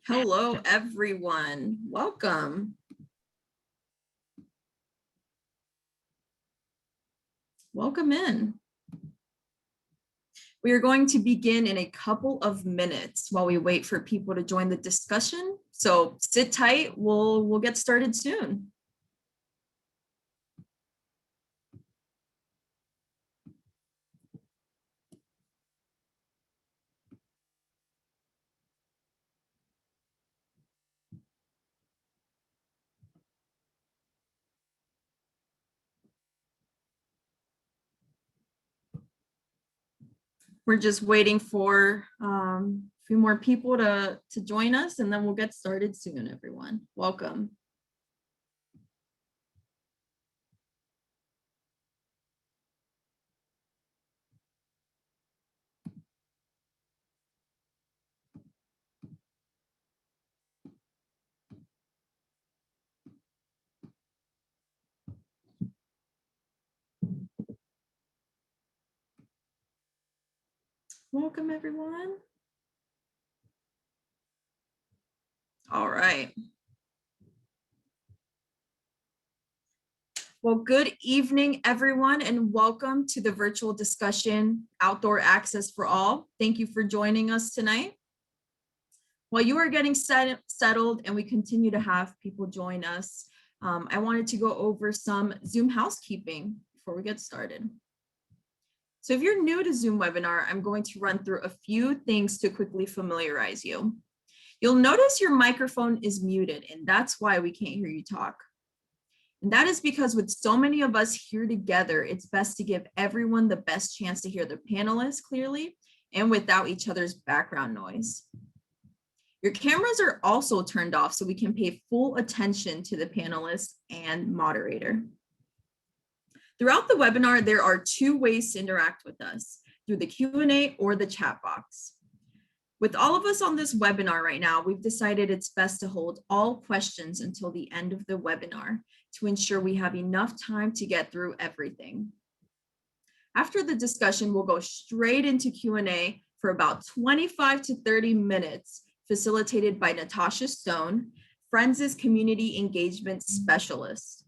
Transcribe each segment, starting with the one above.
Hello, everyone. Welcome. Welcome in. We are going to begin in a couple of minutes while we wait for people to join the discussion. So sit tight, we'll get started soon. We're just waiting for a few more people to join us, and then we'll get started soon, everyone. Welcome. Welcome, everyone. All right. Well, good evening, everyone, and welcome to the virtual discussion, Outdoor Access for All. Thank you for joining us tonight. While you are getting settled and we continue to have people join us, I wanted to go over some Zoom housekeeping before we get started. So if you're new to Zoom webinar, I'm going to run through a few things to quickly familiarize you. You'll notice your microphone is muted, and that's why we can't hear you talk. And that is because with so many of us here together, it's best to give everyone the best chance to hear the panelists clearly and without each other's background noise. Your cameras are also turned off so we can pay full attention to the panelists and moderator. Throughout the webinar, there are two ways to interact with us, through the Q&A or the chat box. With all of us on this webinar right now, we've decided it's best to hold all questions until the end of the webinar to ensure we have enough time to get through everything. After the discussion, we'll go straight into Q&A for about 25 to 30 minutes, facilitated by Natasha Stone, Friends' Community Engagement Specialist.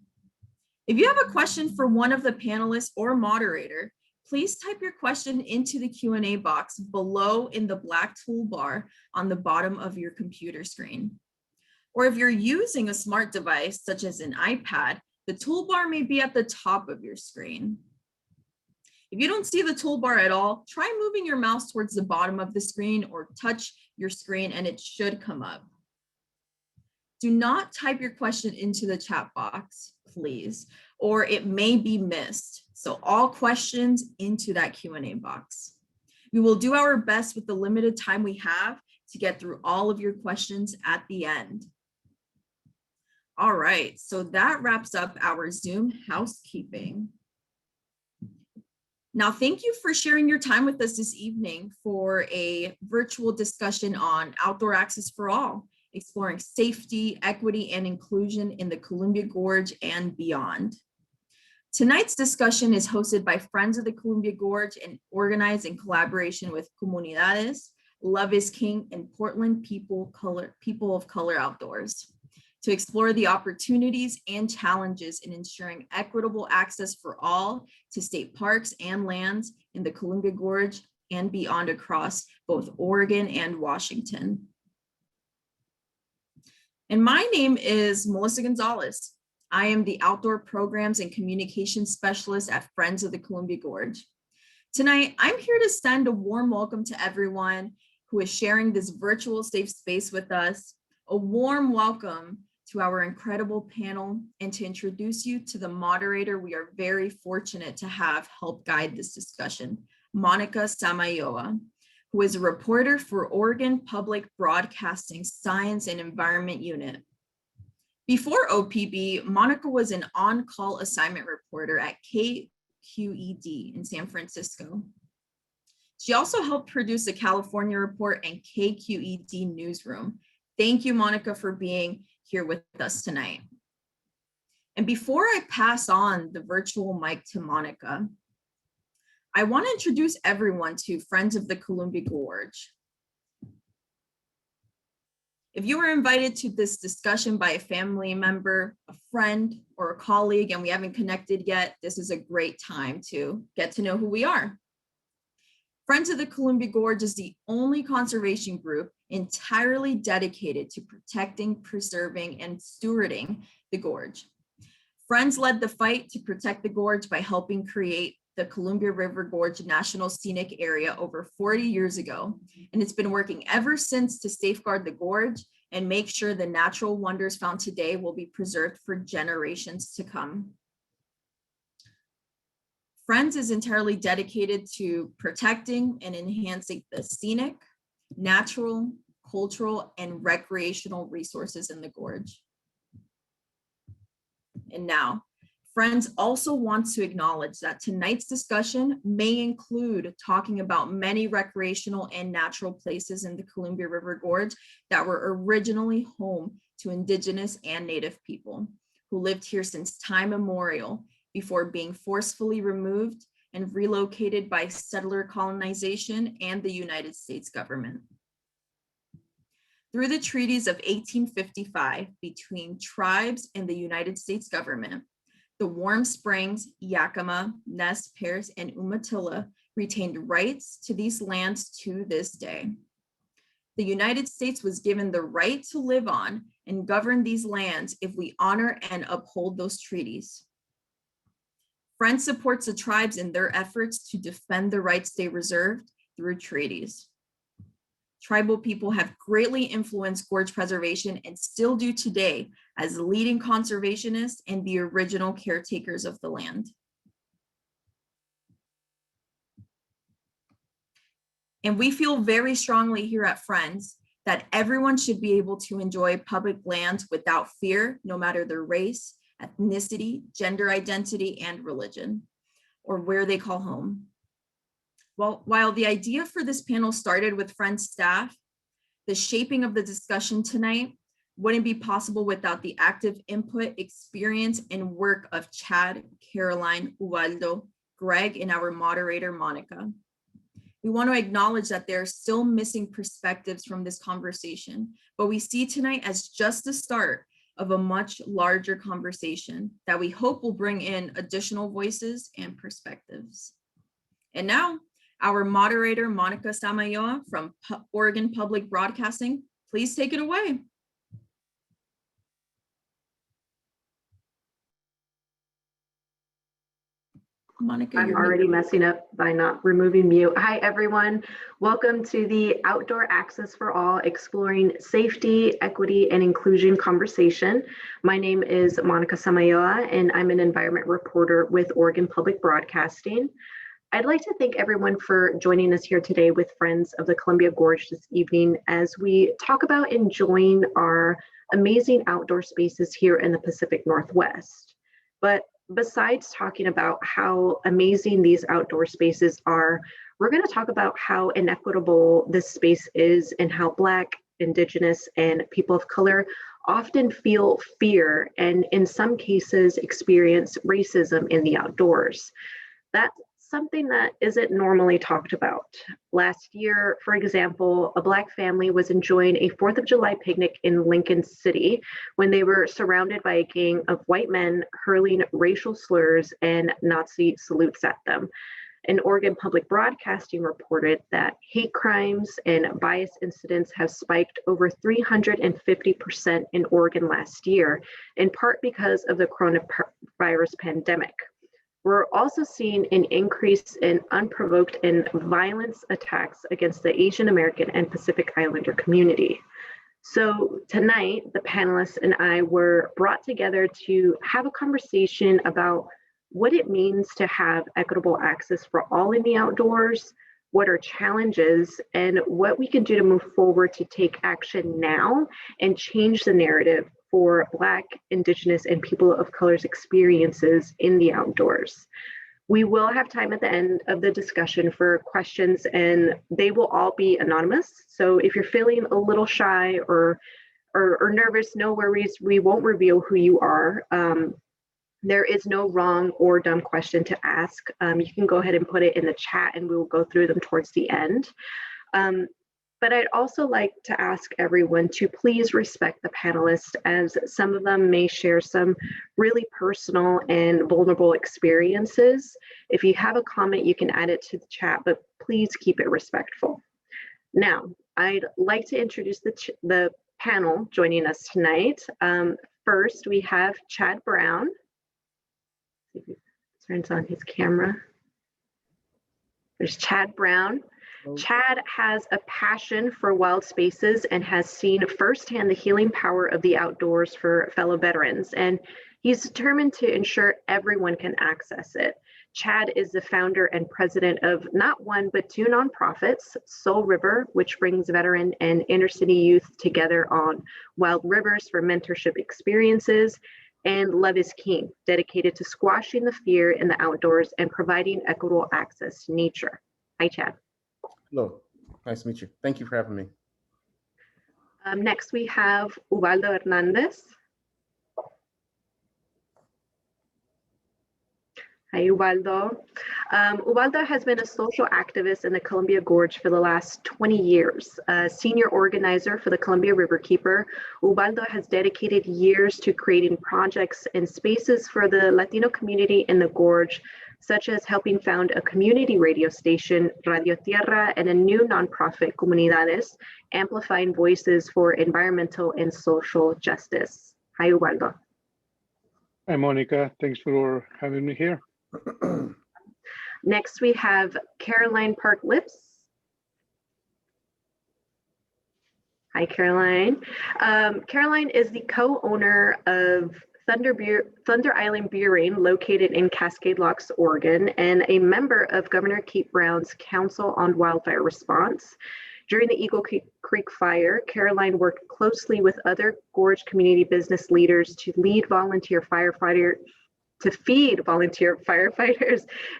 If you have a question for one of the panelists or moderator, please type your question into the Q&A box below in the black toolbar on the bottom of your computer screen. Or if you're using a smart device, such as an iPad, the toolbar may be at the top of your screen. If you don't see the toolbar at all, try moving your mouse towards the bottom of the screen or touch your screen and it should come up. Do not type your question into the chat box, please, or it may be missed. So all questions into that Q&A box. We will do our best with the limited time we have to get through all of your questions at the end. All right, so that wraps up our Zoom housekeeping. Now, thank you for sharing your time with us this evening for a virtual discussion on outdoor access for all, exploring safety, equity, and inclusion in the Columbia Gorge and beyond. Tonight's discussion is hosted by Friends of the Columbia Gorge and organized in collaboration with Comunidades, Love is King, and Portland People of Color Outdoors to explore the opportunities and challenges in ensuring equitable access for all to state parks and lands in the Columbia Gorge and beyond across both Oregon and Washington. And my name is Melissa Gonzalez. I am the Outdoor Programs and Communications Specialist at Friends of the Columbia Gorge. Tonight, I'm here to send a warm welcome to everyone who is sharing this virtual safe space with us, a warm welcome to our incredible panel, and to introduce you to the moderator we are very fortunate to have help guide this discussion, Monica Samayoa, who is a reporter for Oregon Public Broadcasting Science and Environment Unit. Before OPB, Monica was an on-call assignment reporter at KQED in San Francisco. She also helped produce the California Report and KQED Newsroom. Thank you, Monica, for being here with us tonight. And before I pass on the virtual mic to Monica, I want to introduce everyone to Friends of the Columbia Gorge. If you were invited to this discussion by a family member, a friend, or a colleague, and we haven't connected yet, this is a great time to get to know who we are. Friends of the Columbia Gorge is the only conservation group entirely dedicated to protecting, preserving, and stewarding the gorge. Friends led the fight to protect the gorge by helping create the Columbia River Gorge National Scenic Area over 40 years ago, and it's been working ever since to safeguard the gorge and make sure the natural wonders found today will be preserved for generations to come. Friends is entirely dedicated to protecting and enhancing the scenic, natural, cultural, and recreational resources in the gorge. And now, Friends also wants to acknowledge that tonight's discussion may include talking about many recreational and natural places in the Columbia River Gorge that were originally home to Indigenous and Native people who lived here since time immemorial before being forcefully removed and relocated by settler colonization and the United States government. Through the treaties of 1855 between tribes and the United States government, the Warm Springs, Yakima, Nez Perce, and Umatilla retained rights to these lands to this day. The United States was given the right to live on and govern these lands if we honor and uphold those treaties. Friends supports the tribes in their efforts to defend the rights they reserved through treaties. Tribal people have greatly influenced gorge preservation and still do today as leading conservationists and the original caretakers of the land. And we feel very strongly here at Friends that everyone should be able to enjoy public lands without fear, no matter their race, ethnicity, gender identity, and religion, or where they call home. Well, while the idea for this panel started with Friends staff, the shaping of the discussion tonight wouldn't be possible without the active input, experience, and work of Chad, Caroline, Uvaldo, Greg, and our moderator, Monica. We want to acknowledge that there are still missing perspectives from this conversation, but we see tonight as just the start of a much larger conversation that we hope will bring in additional voices and perspectives. And now, our moderator, Monica Samayoa from Oregon Public Broadcasting, please take it away. Monica, I'm already messing up by not removing mute. Hi, everyone. Welcome to the Outdoor Access for All, Exploring Safety, Equity, and Inclusion conversation. My name is Monica Samayoa, and I'm an environment reporter with Oregon Public Broadcasting. I'd like to thank everyone for joining us here today with Friends of the Columbia Gorge this evening as we talk about enjoying our amazing outdoor spaces here in the Pacific Northwest. But besides talking about how amazing these outdoor spaces are, we're going to talk about how inequitable this space is and how Black, Indigenous, and people of color often feel fear and in some cases experience racism in the outdoors. That's something that isn't normally talked about. Last year, for example, a Black family was enjoying a 4th of July picnic in Lincoln City when they were surrounded by a gang of white men hurling racial slurs and Nazi salutes at them. And Oregon Public Broadcasting reported that hate crimes and bias incidents have spiked over 350% in Oregon last year, in part because of the coronavirus pandemic. We're also seeing an increase in unprovoked and violent attacks against the Asian American and Pacific Islander community. So tonight, the panelists and I were brought together to have a conversation about what it means to have equitable access for all in the outdoors, what are challenges, and what we can do to move forward to take action now and change the narrative for Black, Indigenous, and people of color's experiences in the outdoors. We will have time at the end of the discussion for questions, and they will all be anonymous. So if you're feeling a little shy or nervous, no worries, we won't reveal who you are. There is no wrong or dumb question to ask. You can go ahead and put it in the chat and we will go through them towards the end. But I'd also like to ask everyone to please respect the panelists, as some of them may share some really personal and vulnerable experiences. If you have a comment, you can add it to the chat, but please keep it respectful. Now, I'd like to introduce the panel joining us tonight. First, we have Chad Brown. See if he turns on his camera. There's Chad Brown. Chad has a passion for wild spaces and has seen firsthand the healing power of the outdoors for fellow veterans, and he's determined to ensure everyone can access it. Chad is the founder and president of not one, but two nonprofits, Soul River, which brings veteran and inner city youth together on wild rivers for mentorship experiences, and Love is King, dedicated to squashing the fear in the outdoors and providing equitable access to nature. Hi, Chad. Hello, nice to meet you. Thank you for having me. Next, we have Uvaldo Hernandez. Hi, Uvaldo. Uvaldo has been a social activist in the Columbia Gorge for the last 20 years. A senior organizer for the Columbia Riverkeeper, Uvaldo has dedicated years to creating projects and spaces for the Latino community in the Gorge, such as helping found a community radio station, Radio Tierra, and a new nonprofit, Comunidades, amplifying voices for environmental and social justice. Hi, Uvaldo. Hi, Monica. Thanks for having me here. Next, we have Caroline Park-Lips. Hi, Caroline. Caroline is the co-owner of Thunder Island Brewing, located in Cascade Locks, Oregon, and a member of Governor Keith Brown's Council on Wildfire Response. During the Eagle Creek fire, Caroline worked closely with other Gorge community business leaders to feed volunteer firefighters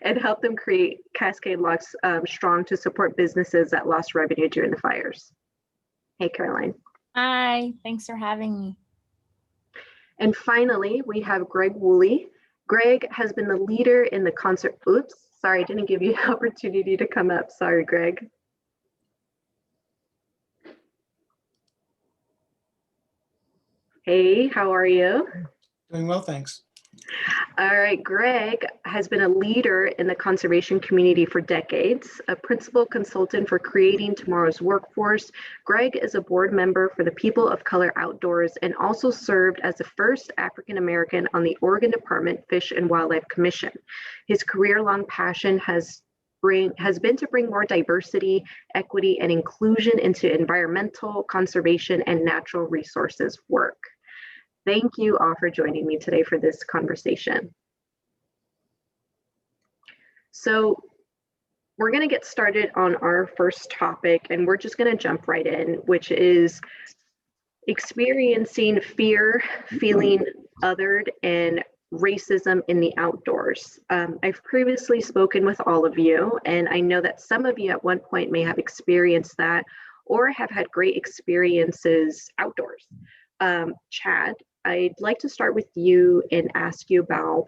and help them create Cascade Locks Strong to support businesses that lost revenue during the fires. Hey, Caroline. Hi, thanks for having me. And finally, we have Greg Wooley. Greg has been the leader in the concert. Oops, sorry, I didn't give you the opportunity to come up. Sorry, Greg. Hey, how are you? Doing well, thanks. All right, Greg has been a leader in the conservation community for decades, a principal consultant for creating tomorrow's workforce. Greg is a board member for the People of Color Outdoors and also served as the first African American on the Oregon Department Fish and Wildlife Commission. His career-long passion has been to bring more diversity, equity, and inclusion into environmental, conservation, and natural resources work. Thank you all for joining me today for this conversation. So we're going to get started on our first topic, and we're just going to jump right in, which is experiencing fear, feeling othered, and racism in the outdoors. I've previously spoken with all of you, and I know that some of you at one point may have experienced that or have had great experiences outdoors. Chad, I'd like to start with you and ask you about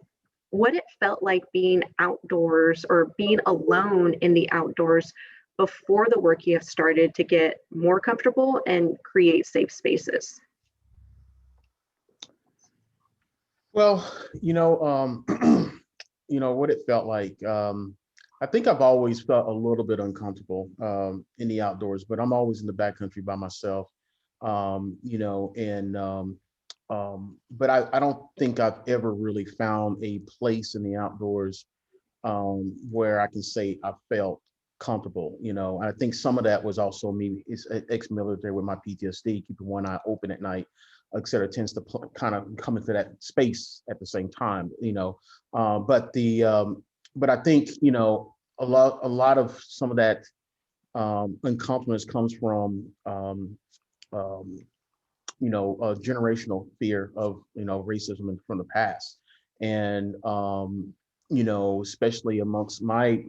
what it felt like being outdoors or being alone in the outdoors before the work you have started to get more comfortable and create safe spaces. Well, what it felt like. I think I've always felt a little bit uncomfortable in the outdoors, but I'm always in the backcountry by myself. But I don't think I've ever really found a place in the outdoors where I can say I felt comfortable. I think some of that was also me, it's ex-military with my PTSD, keeping one eye open at night, et cetera, tends to kind of come into that space at the same time, but I think, a lot of some of that uncomfortableness comes from, a generational fear of, racism from the past. And, especially amongst my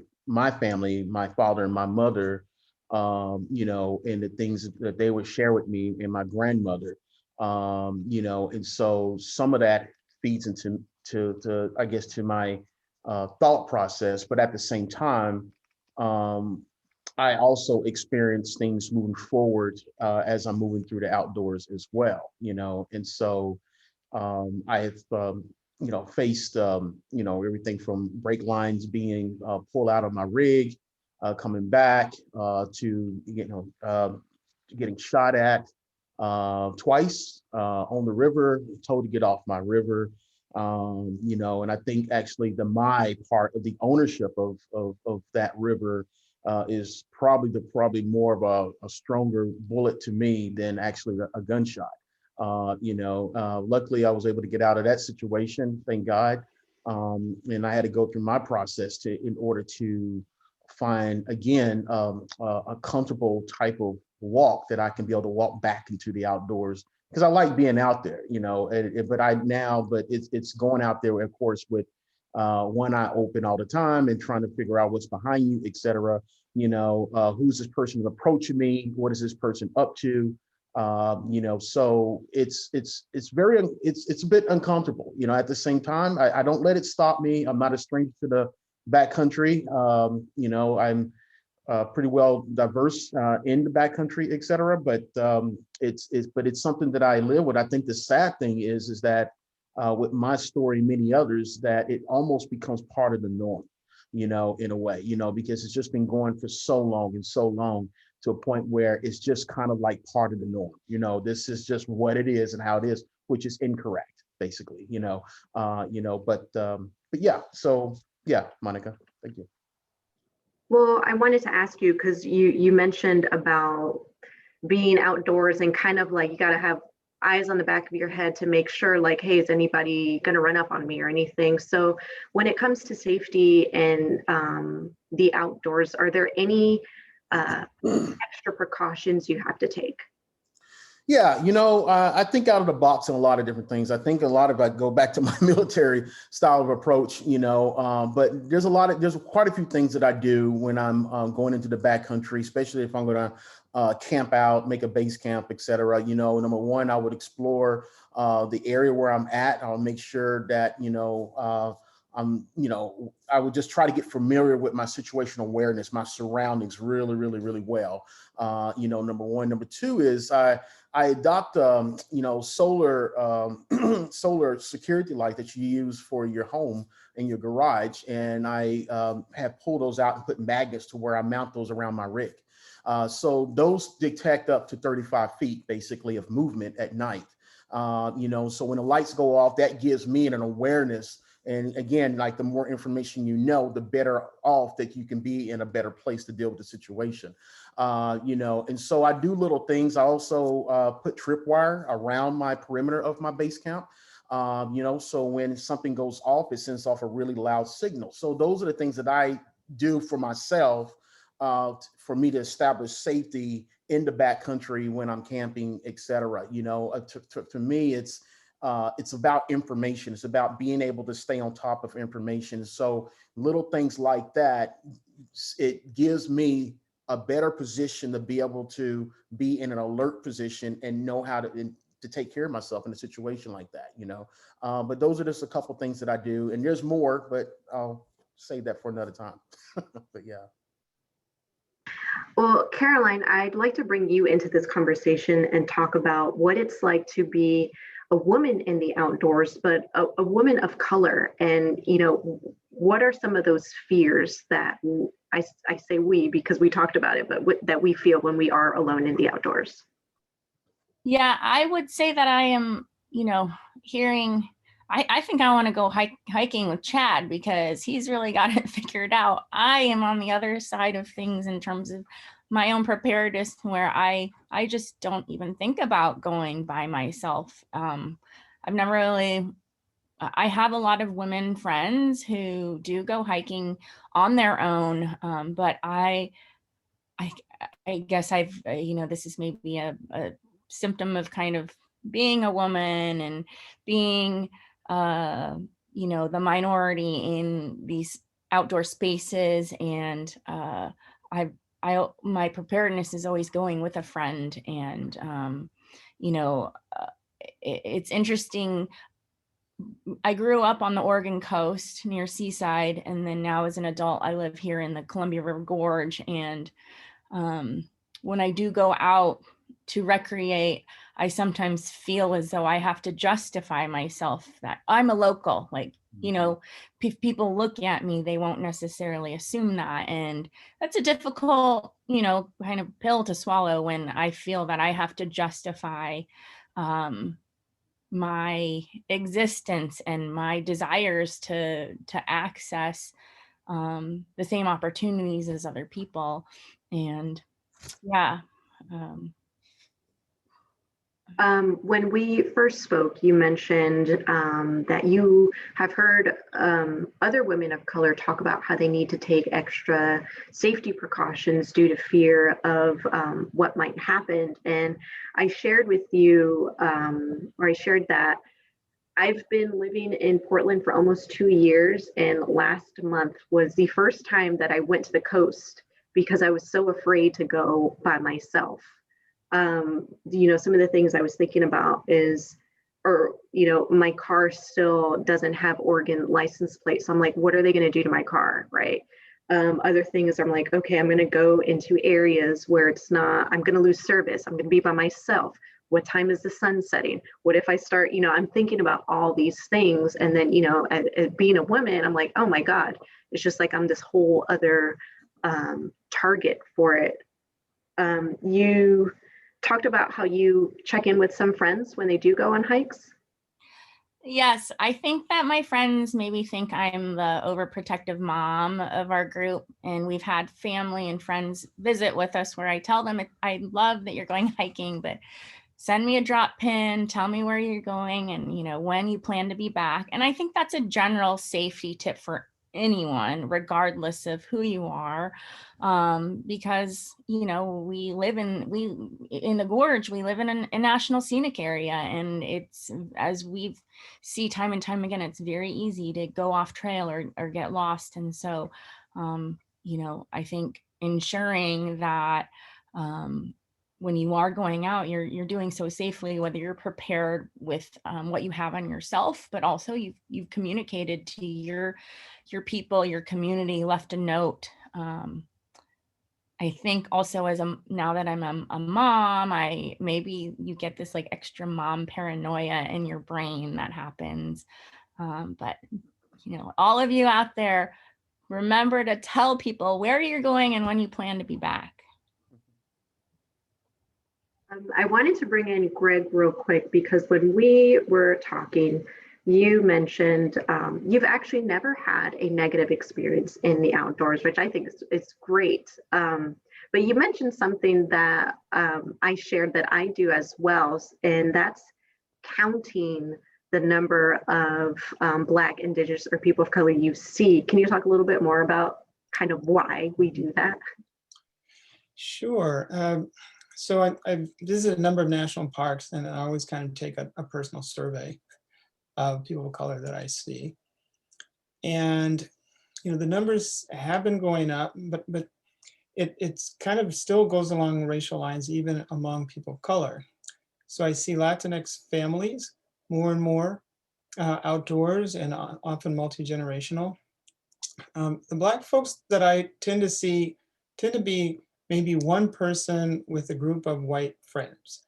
family, my father and my mother, and the things that they would share with me and my grandmother, and so some of that feeds into I guess to my thought process, but at the same time, I also experience things moving forward as I'm moving through the outdoors as well, and so I have, faced, everything from brake lines being pulled out of my rig, coming back to, getting shot at twice on the river, told to get off my river. And I think actually my part of the ownership of that river is probably more of a stronger bullet to me than actually a gunshot. Luckily I was able to get out of that situation, thank God. And I had to go through my process in order to find again a comfortable type of walk that I can be able to walk back into the outdoors, because I like being out there, but it's going out there, of course, with one eye open all the time and trying to figure out what's behind you, et cetera. Who's this person approaching me? What is this person up to? So it's a bit uncomfortable. At the same time, I don't let it stop me. I'm not a stranger to the backcountry. I'm pretty well diverse in the backcountry, et cetera. But it's something that I live with. I think the sad thing is that with my story, many others, that it almost becomes part of the norm, in a way, because it's just been going for so long and so long, to a point where it's just kind of like part of the norm. This is just what it is and how it is, which is incorrect, basically. But yeah. So yeah, Monica, thank you. Well, I wanted to ask you, because you mentioned about being outdoors and kind of like you got to have eyes on the back of your head to make sure, like, hey, is anybody going to run up on me or anything? So when it comes to safety and the outdoors, are there any extra precautions you have to take? Yeah, I think out of the box in a lot of different things. I think I go back to my military style of approach, but there's quite a few things that I do when I'm going into the backcountry, especially if I'm going to camp out, make a base camp, et cetera. Number one, I would explore the area where I'm at. I'll make sure that, I would just try to get familiar with my situational awareness, my surroundings really, really, really well. Number one. Number two is I adopt, solar solar security light that you use for your home and your garage. And I have pulled those out and put magnets to where I mount those around my rig. So those detect up to 35 feet basically of movement at night. So when the lights go off, that gives me an awareness. And again, like the more information the better off that you can be in a better place to deal with the situation. And so I do little things. I also put tripwire around my perimeter of my base camp. So when something goes off, it sends off a really loud signal. So those are the things that I do for myself, for me to establish safety in the backcountry when I'm camping, et cetera. To me, it's about information. It's about being able to stay on top of information. So little things like that, it gives me a better position to be able to be in an alert position and know how to take care of myself in a situation like that, but those are just a couple things that I do, and there's more, but I'll save that for another time. But yeah. Well, Caroline, I'd like to bring you into this conversation and talk about what it's like to be a woman in the outdoors, but a woman of color. And, what are some of those fears that I say we, because we talked about it, but that we feel when we are alone in the outdoors? Yeah, I would say that I am, hearing, I think I want to go hiking with Chad because he's really got it figured out. I am on the other side of things in terms of my own preparedness, where I just don't even think about going by myself. I've never really, I have a lot of women friends who do go hiking on their own, but I guess I've, this is maybe a symptom of kind of being a woman and being, the minority in these outdoor spaces. And my preparedness is always going with a friend. And, it's interesting. I grew up on the Oregon coast near Seaside. And then now as an adult, I live here in the Columbia River Gorge. And when I do go out to recreate, I sometimes feel as though I have to justify myself that I'm a local. Like, you know, if people look at me, they won't necessarily assume that. And that's a difficult, you know, kind of pill to swallow when I feel that I have to justify my existence and my desires to access the same opportunities as other people. And yeah. When we first spoke, you mentioned that you have heard other women of color talk about how they need to take extra safety precautions due to fear of what might happen. And I shared with you, or I shared that I've been living in Portland for almost 2 years, and last month was the first time that I went to the coast because I was so afraid to go by myself. Some of the things I was thinking about is, my car still doesn't have Oregon license plate. So I'm like, what are they going to do to my car? Right. Other things, I'm like, okay, I'm going to go into areas where I'm going to lose service. I'm going to be by myself. What time is the sun setting? What if I start, I'm thinking about all these things. And then, as being a woman, I'm like, oh my God, it's just like I'm this whole other target for it. You talked about how you check in with some friends when they do go on hikes. Yes, I think that my friends maybe think I'm the overprotective mom of our group, and we've had family and friends visit with us where I tell them, I love that you're going hiking, but send me a drop pin, tell me where you're going and, when you plan to be back. And I think that's a general safety tip for anyone, regardless of who you are, because, we live in the gorge, we live in a national scenic area, and it's, as we've see time and time again, it's very easy to go off trail or get lost. And so, I think ensuring that when you are going out, you're doing so safely, whether you're prepared with what you have on yourself, but also you've communicated to your people, your community, left a note. I think also now that I'm a mom, maybe you get this like extra mom paranoia in your brain that happens. But all of you out there, remember to tell people where you're going and when you plan to be back. I wanted to bring in Greg real quick because when we were talking, you mentioned you've actually never had a negative experience in the outdoors, which I think is great. But you mentioned something that I shared that I do as well, and that's counting the number of Black, Indigenous, or people of color you see. Can you talk a little bit more about kind of why we do that? Sure. So I've visited a number of national parks, and I always kind of take a personal survey of people of color that I see. And, the numbers have been going up, but it's kind of still goes along racial lines, even among people of color. So I see Latinx families more and more outdoors and often multi-generational. The Black folks that I tend to see tend to be maybe one person with a group of white friends.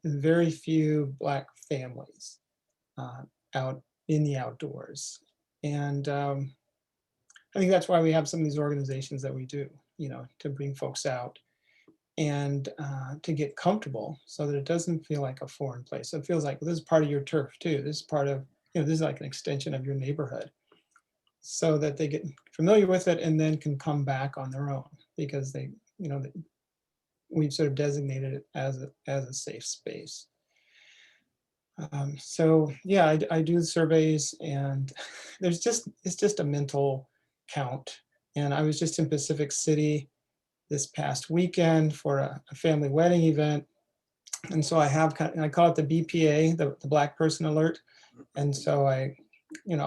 Very few Black families out in the outdoors. And I think that's why we have some of these organizations that we do, to bring folks out and to get comfortable so that it doesn't feel like a foreign place. So it feels like, well, this is part of your turf too. This is part of, this is like an extension of your neighborhood, so that they get familiar with it and then can come back on their own because they, we've sort of designated it as a safe space. So yeah, I do surveys, and it's just a mental count. And I was just in Pacific City this past weekend for a family wedding event. And so I call it the BPA, the Black Person Alert. And so I,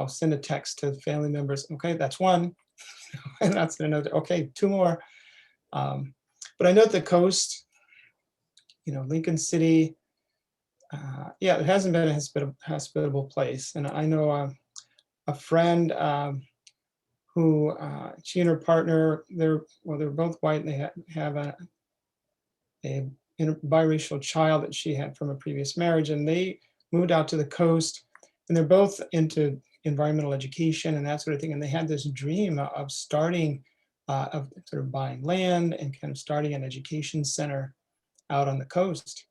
send a text to family members. Okay, that's one. And that's another. Okay, two more. But I know at the coast, Lincoln City, it hasn't been a hospitable place. And I know a friend who she and her partner, they're both white, and they have a biracial child that she had from a previous marriage, and they moved out to the coast, and they're both into environmental education and that sort of thing. And they had this dream of starting, of sort of buying land and kind of starting an education center out on the coast.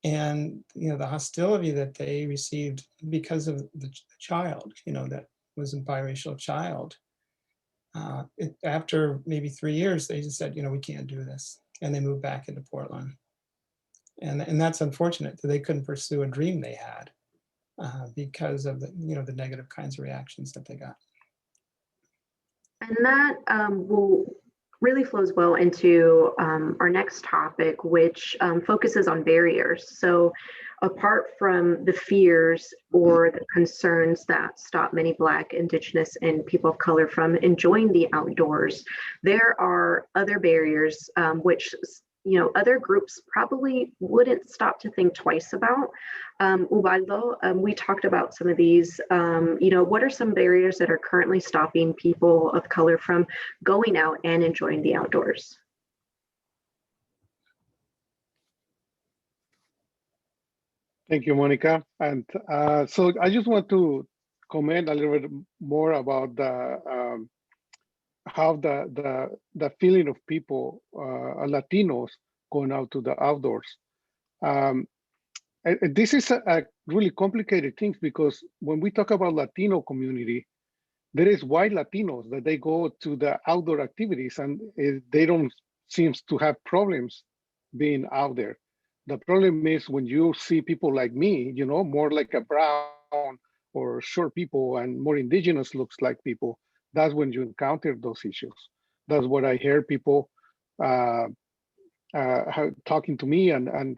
And, the hostility that they received because of the child, that was a biracial child. After maybe 3 years, they just said, we can't do this. And they moved back into Portland. And that's unfortunate that they couldn't pursue a dream they had because of the negative kinds of reactions that they got. And that will really flows well into our next topic, which focuses on barriers. So apart from the fears or the concerns that stop many Black, Indigenous, and people of color from enjoying the outdoors, there are other barriers which other groups probably wouldn't stop to think twice about. Uvaldo, we talked about some of these. What are some barriers that are currently stopping people of color from going out and enjoying the outdoors? Thank you, Monica. And so I just want to comment a little bit more about how the feeling of people, Latinos, going out to the outdoors. This is a really complicated thing, because when we talk about Latino community, there is white Latinos that they go to the outdoor activities and they don't seem to have problems being out there. The problem is when you see people like me, more like a brown or short people and more indigenous looks like people, that's when you encounter those issues. That's what I hear people talking to me and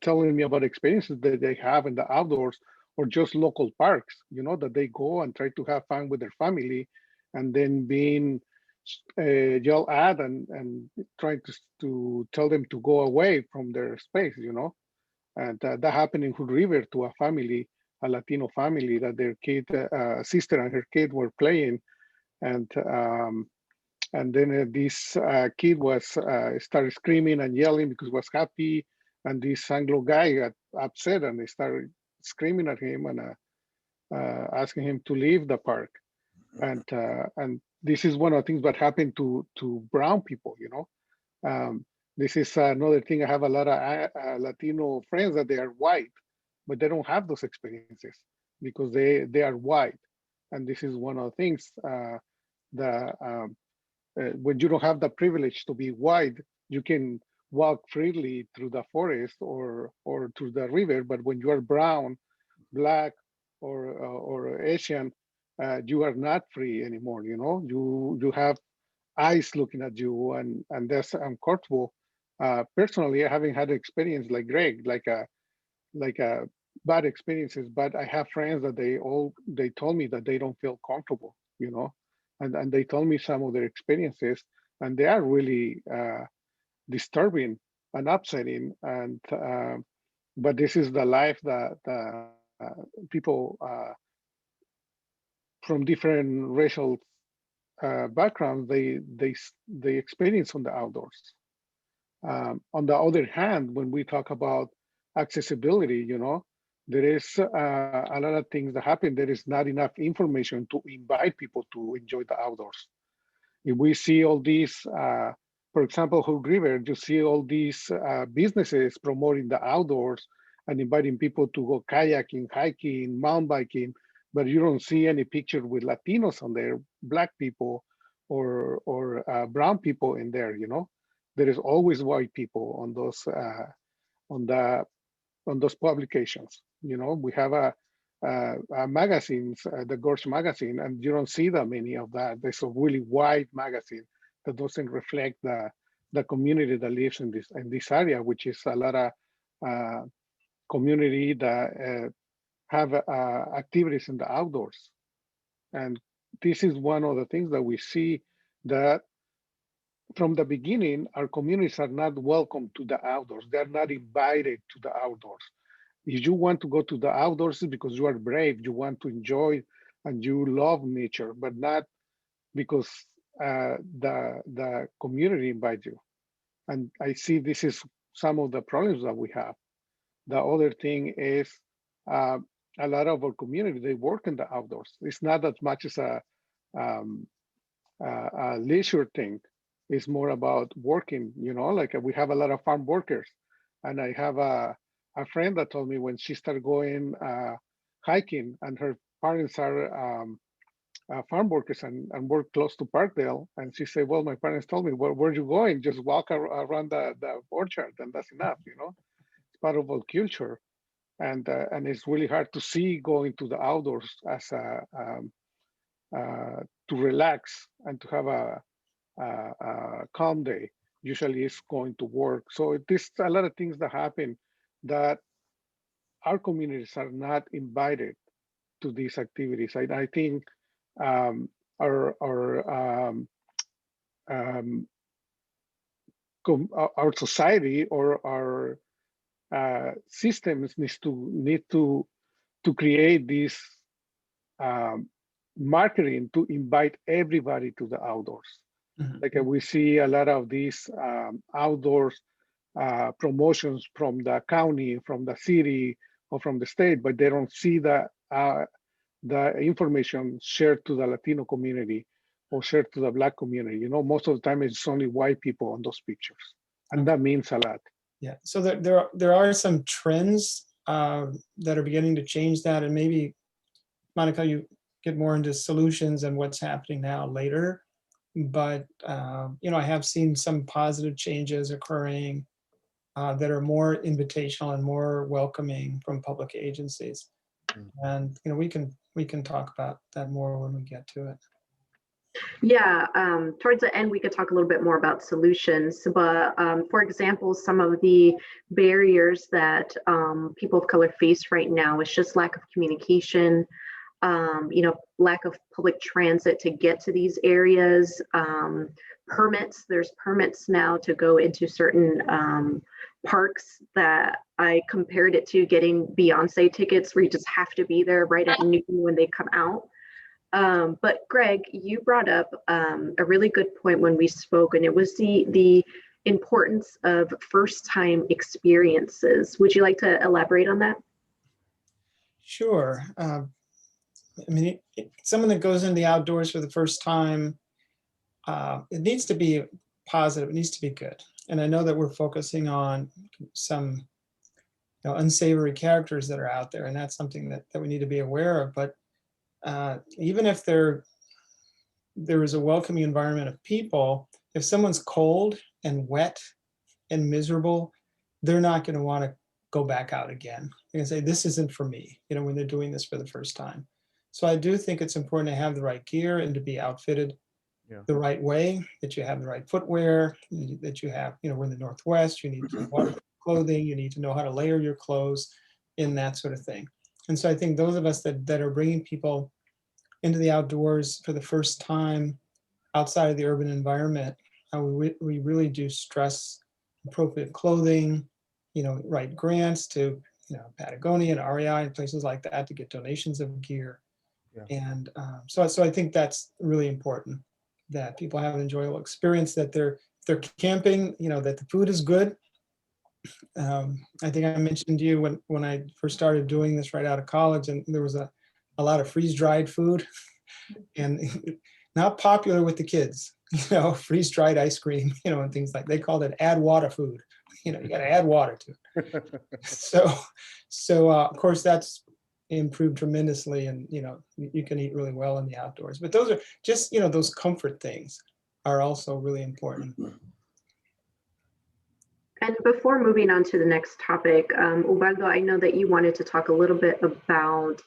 telling me about experiences that they have in the outdoors, or just local parks, that they go and try to have fun with their family, and then being yelled at and trying to tell them to go away from their space, And that happened in Hood River to a family, a Latino family, that their kid, sister and her kid were playing, and then this kid was started screaming and yelling because he was happy, and this Anglo guy got upset, and they started screaming at him and asking him to leave the park. And this is one of the things that happened to brown people. This is another thing. I have a lot of Latino friends that they are white, but they don't have those experiences because they are white. And this is one of the things when you don't have the privilege to be white, you can walk freely through the forest or through the river. But when you are brown, Black, or Asian, you are not free anymore. You have eyes looking at you, and that's uncomfortable. Personally, I haven't had an experience like Greg, like a bad experiences, but I have friends that they told me that they don't feel comfortable, and they told me some of their experiences, and they are really disturbing and upsetting. And but this is the life that people from different racial backgrounds they experience on the outdoors. On the other hand, when we talk about accessibility, there is a lot of things that happen. There is not enough information to invite people to enjoy the outdoors. If we see all these, for example, Hood River, you see all these businesses promoting the outdoors and inviting people to go kayaking, hiking, mountain biking, but you don't see any picture with Latinos on there, Black people or brown people in there. There is always white people on those publications. We have a magazines, the Gorge magazine, and you don't see that many of that. There's a really wide magazine that doesn't reflect the community that lives in this area, which is a lot of community that have activities in the outdoors. And this is one of the things that we see, that from the beginning, our communities are not welcome to the outdoors. They're not invited to the outdoors. If you want to go to the outdoors, it's because you are brave, you want to enjoy and you love nature, but because the community invites you. And I see this is some of the problems that we have. The other thing is a lot of our community, they work in the outdoors. It's not as much as a leisure thing. It's more about working, like we have a lot of farm workers. And I have a friend that told me when she started going hiking and her parents are farm workers and work close to Parkdale. And she said, well, my parents told me, where are you going? Just walk around the orchard and that's enough, It's part of our culture. And it's really hard to see going to the outdoors as to relax and to have a calm day. Usually it's going to work. So there's a lot of things that happen that our communities are not invited to these activities. I think our society or our systems need to create this marketing to invite everybody to the outdoors. Mhm. Like we see a lot of these outdoors promotions from the county, from the city, or from the state, but they don't see the information shared to the Latino community or shared to the Black community. Most of the time it's only white people on those pictures, and that means a lot. Yeah, so there are some trends that are beginning to change that, and maybe, Monica, you get more into solutions and what's happening now later. But I have seen some positive changes occurring that are more invitational and more welcoming from public agencies. And we can talk about that more when we get to it. Yeah, towards the end, we could talk a little bit more about solutions. But for example, some of the barriers that people of color face right now is just lack of communication, lack of public transit to get to these areas, permits. There's permits now to go into certain parks that I compared it to getting Beyonce tickets where you just have to be there right at noon when they come out. But Greg, you brought up a really good point when we spoke, and it was the importance of first-time experiences. Would you like to elaborate on that? Sure. Someone that goes into the outdoors for the first time, it needs to be positive. It needs to be good. And I know that we're focusing on some unsavory characters that are out there, and that's something that we need to be aware of. But even if there is a welcoming environment of people, if someone's cold and wet and miserable, they're not going to want to go back out again. They're going to say, this isn't for me, when they're doing this for the first time. So I do think it's important to have the right gear and to be outfitted the right way, that you have the right footwear, that you have, we're in the Northwest, you need waterproof clothing, you need to know how to layer your clothes and that sort of thing. And so I think those of us that are bringing people into the outdoors for the first time outside of the urban environment, we really do stress appropriate clothing, write grants to Patagonia and REI and places like that to get donations of gear. And so I think that's really important, that people have an enjoyable experience, that they're camping, that the food is good. I think I mentioned to you when I first started doing this right out of college, and there was a lot of freeze-dried food and not popular with the kids, freeze-dried ice cream, and things like, they called it add water food. You got to add water to it. So of course that's improved tremendously, and you can eat really well in the outdoors. But those are just those comfort things are also really important. And before moving on to the next topic, Ubaldo, I know that you wanted to talk a little bit about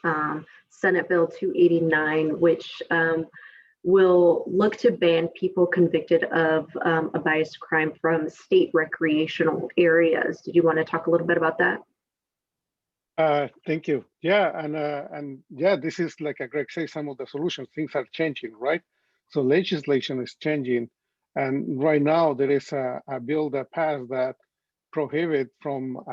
Senate Bill 289, which will look to ban people convicted of a biased crime from state recreational areas. Did you want to talk a little bit about that? Thank you. Yeah, and yeah, this is like Greg says, some of the solutions. Things are changing, right? So legislation is changing, and right now there is a bill that passed that prohibit from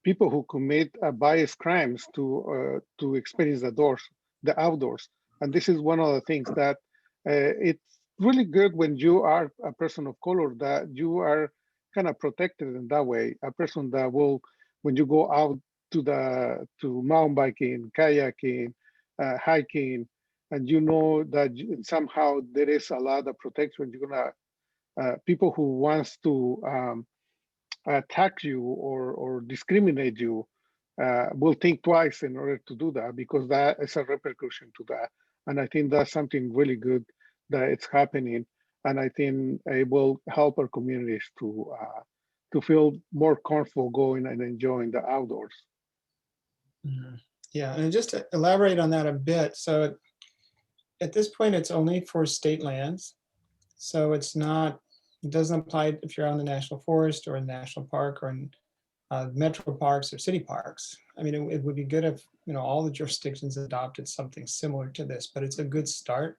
people who commit biased crimes to experience the outdoors. And this is one of the things that It's really good when you are a person of color that you are kind of protected in that way. A person that will, when you go out to mountain biking, kayaking, hiking, and you know that somehow there is a lot of protection. You're gonna people who wants to attack you or discriminate you will think twice in order to do that, because that is a repercussion to that. And I think that's something really good that it's happening. And I think it will help our communities to feel more comfortable going and enjoying the outdoors. Mhm. Yeah, and just to elaborate on that a bit, so at this point, it's only for state lands. So it's not, it doesn't apply if you're on the national forest or in national park or in metro parks or city parks. I mean, it would be good if, you know, all the jurisdictions adopted something similar to this, but it's a good start.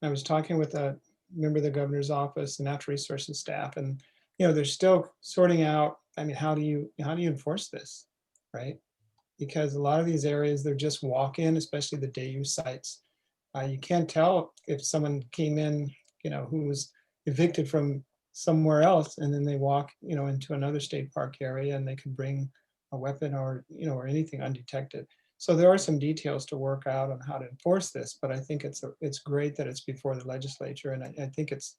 I was talking with a member of the governor's office, the natural resources staff, and, you know, they're still sorting out, I mean, how do you enforce this, right? Because a lot of these areas, they're just walk-in, especially the day use sites. You can't tell if someone came in, you know, who was evicted from somewhere else, and then they walk, you know, into another state park area, and they could bring a weapon or, you know, or anything undetected. So there are some details to work out on how to enforce this, but I think it's great that it's before the legislature, and I think it's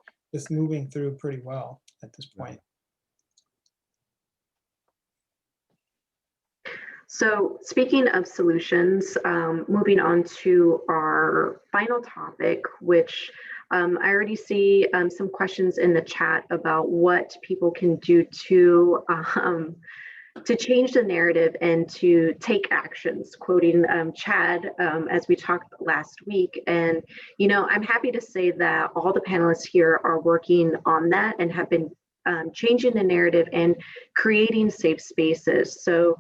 moving through pretty well at this point. So speaking of solutions, moving on to our final topic, which I already see some questions in the chat about what people can do to change the narrative and to take actions, quoting Chad, as we talked last week. And, you know, I'm happy to say that all the panelists here are working on that and have been changing the narrative and creating safe spaces. So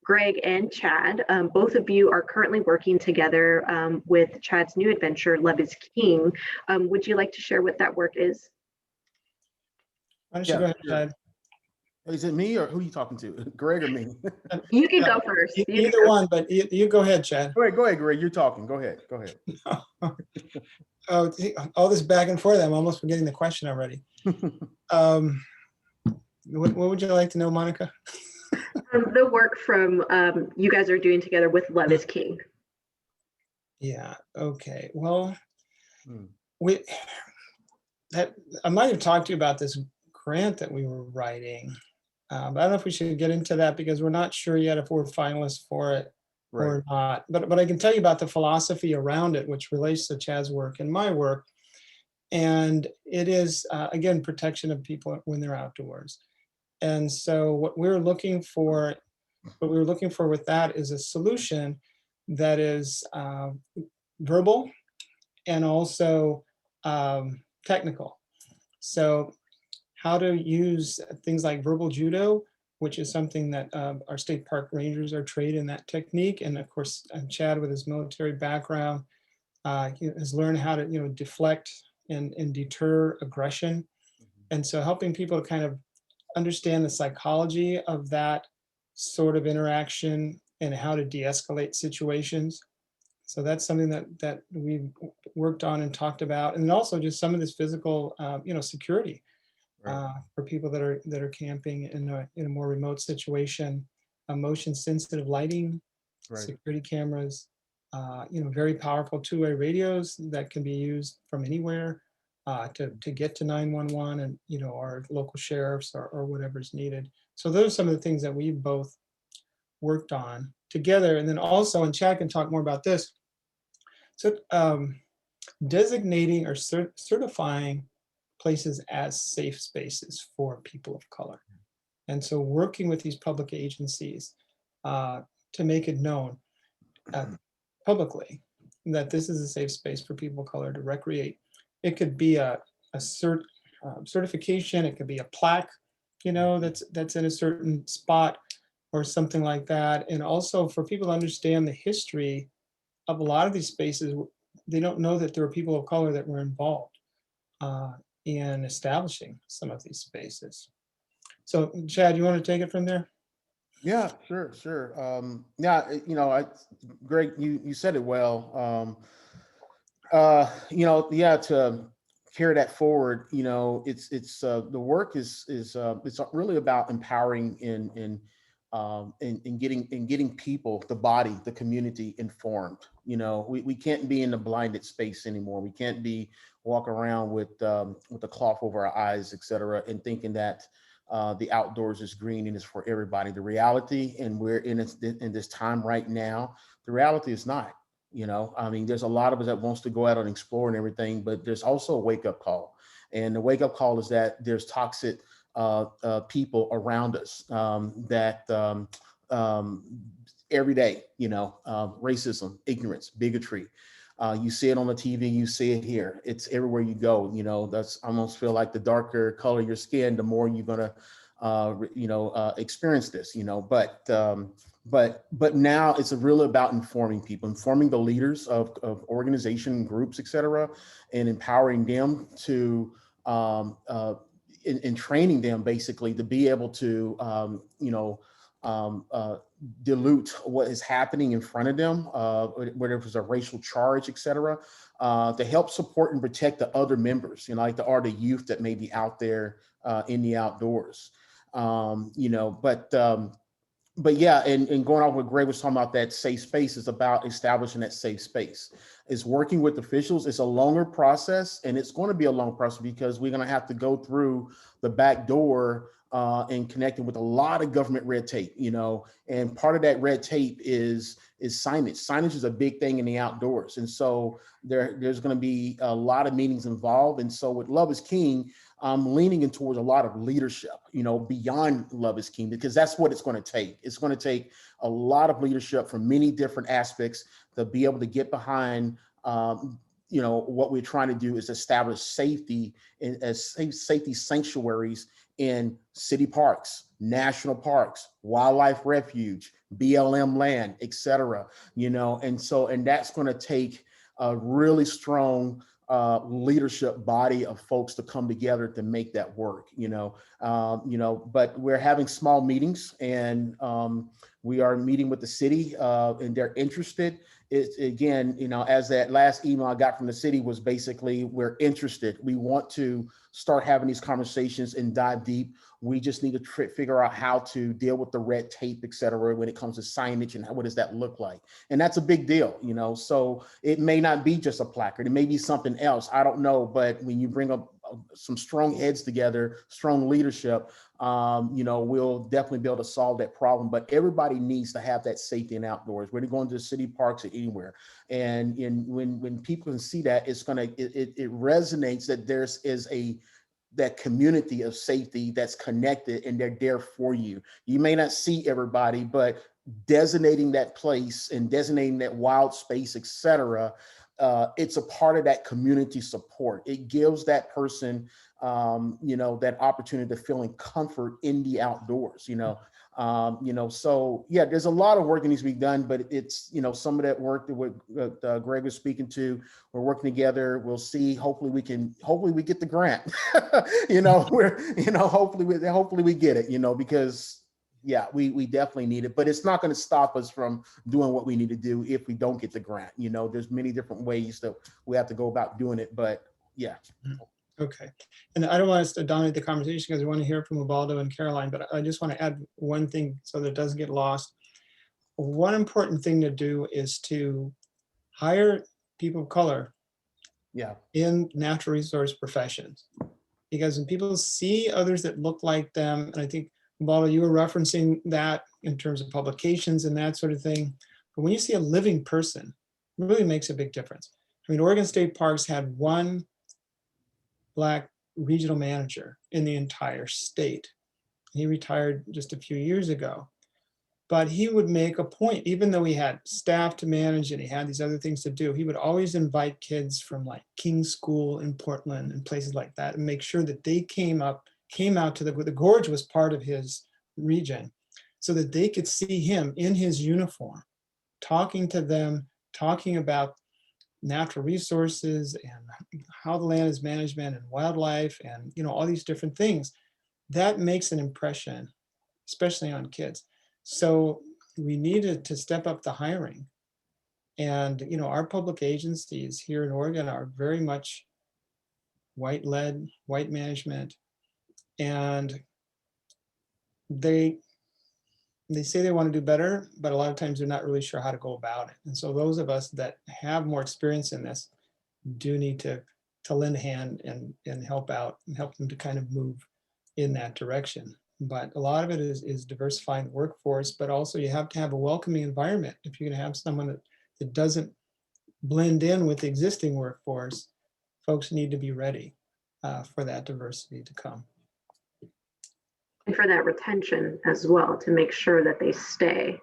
Greg and Chad, both of you are currently working together with Chad's new adventure, Love is King. Would you like to share what that work is? Why don't you go ahead, Chad? Is it me or who are you talking to? Greg or me? You can go first. Either one, but you go ahead, Chad. Go ahead, Greg. You're talking. Go ahead. Oh, all this back and forth, I'm almost forgetting the question already. What would you like to know, Monica? The work from you guys are doing together with Love is King. Yeah, okay. Well, I might have talked to you about this grant that we were writing. But I don't know if we should get into that because we're not sure yet if we're finalists for it or not. But I can tell you about the philosophy around it, which relates to Chad's work and my work. And it is, again, protection of people when they're outdoors. And so what we were looking for with that is a solution that is verbal and also technical. So how to use things like verbal judo, which is something that our state park rangers are trained in that technique. And of course, Chad, with his military background, has learned how to, deflect and deter aggression. And so helping people to kind of understand the psychology of that sort of interaction and how to de-escalate situations. So that's something that we've worked on and talked about. And also just some of this physical, security for people that are camping in a more remote situation, motion sensitive lighting, security cameras, very powerful two-way radios that can be used from anywhere to get to 911 and, our local sheriffs or whatever's needed. So those are some of the things that we've both worked on together. And then also, and Chad can talk more about this, so designating or certifying places as safe spaces for people of color. And so working with these public agencies to make it known publicly that this is a safe space for people of color to recreate. It could be a certification, it could be a plaque, that's in a certain spot or something like that. And also for people to understand the history of a lot of these spaces, they don't know that there are people of color that were involved in establishing some of these spaces. So Chad, you want to take it from there? Yeah, sure. Greg, you said it well. Yeah, to carry that forward, it's the work is it's really about empowering and getting people, the body, the community informed. We can't be in the blinded space anymore. We can't be walking around with a cloth over our eyes, et cetera, and thinking that the outdoors is green and is for everybody. The reality, and we're in this time right now, the reality is not. I mean, there's a lot of us that wants to go out and explore and everything, but there's also a wake up call. And the wake up call is that there's toxic people around us that every day, racism, ignorance, bigotry. You see it on the TV, you see it here. It's everywhere you go. That's almost feel like the darker color your skin, the more you're gonna, experience this. But now it's really about informing people, informing the leaders of organization groups, et cetera, and empowering them to in training them basically to be able to dilute what is happening in front of them, whether it was a racial charge, et cetera, to help support and protect the other members, like the youth that may be out there in the outdoors. But yeah, and going off what Greg was talking about, that safe space is about establishing that safe space. It's working with officials. It's a longer process, and it's going to be a long process because we're going to have to go through the back door and connecting with a lot of government red tape, and part of that red tape is signage. Signage is a big thing in the outdoors. And so there's going to be a lot of meetings involved. And so with Love is King, I'm leaning in towards a lot of leadership, beyond Love is King, because that's what it's going to take. It's going to take a lot of leadership from many different aspects to be able to get behind, what we're trying to do is establish safety as safety sanctuaries in city parks, national parks, wildlife refuge, BLM land, et cetera, and that's going to take a really strong leadership body of folks to come together to make that work, but we're having small meetings, and we are meeting with the city and they're interested. It's again, as that last email I got from the city was basically, we're interested. We want to start having these conversations and dive deep. We just need to figure out how to deal with the red tape, et cetera, when it comes to signage and what does that look like? And that's a big deal, so it may not be just a placard. It may be something else. I don't know. But when you bring up some strong heads together, strong leadership, we'll definitely be able to solve that problem. But everybody needs to have that safety in outdoors, whether going to the city parks or anywhere. And when people can see that, it resonates that that community of safety that's connected and they're there for you. You may not see everybody, but designating that place and designating that wild space, et cetera, it's a part of that community support. It gives that person, that opportunity to feel in comfort in the outdoors, so yeah, there's a lot of work that needs to be done, but it's, some of that work that Greg was speaking to, we're working together. We'll see. Hopefully we get the grant, hopefully we get it, because yeah, we definitely need it, but it's not going to stop us from doing what we need to do if we don't get the grant. There's many different ways that we have to go about doing it, but yeah. Okay. And I don't want us to dominate the conversation because we want to hear from Ubaldo and Caroline, but I just want to add one thing so that it doesn't get lost. One important thing to do is to hire people of color in natural resource professions. Because when people see others that look like them, and I think, Ubaldo, you were referencing that in terms of publications and that sort of thing. But when you see a living person, it really makes a big difference. I mean, Oregon State Parks had one Black regional manager in the entire state. He retired just a few years ago. But he would make a point, even though he had staff to manage and he had these other things to do, he would always invite kids from like King's School in Portland and places like that and make sure that they came out to the gorge was part of his region so that they could see him in his uniform, talking to them, talking about natural resources and how the land is managed and wildlife and all these different things. That makes an impression, especially on kids. So we needed to step up the hiring And, our public agencies here in Oregon are very much white-led, white management. And they say they want to do better, but a lot of times they're not really sure how to go about it. And so those of us that have more experience in this do need to lend a hand and help out and help them to kind of move in that direction. But a lot of it is diversifying the workforce, but also you have to have a welcoming environment. If you're going to have someone that doesn't blend in with the existing workforce, folks need to be ready for that diversity to come. And for that retention as well, to make sure that they stay.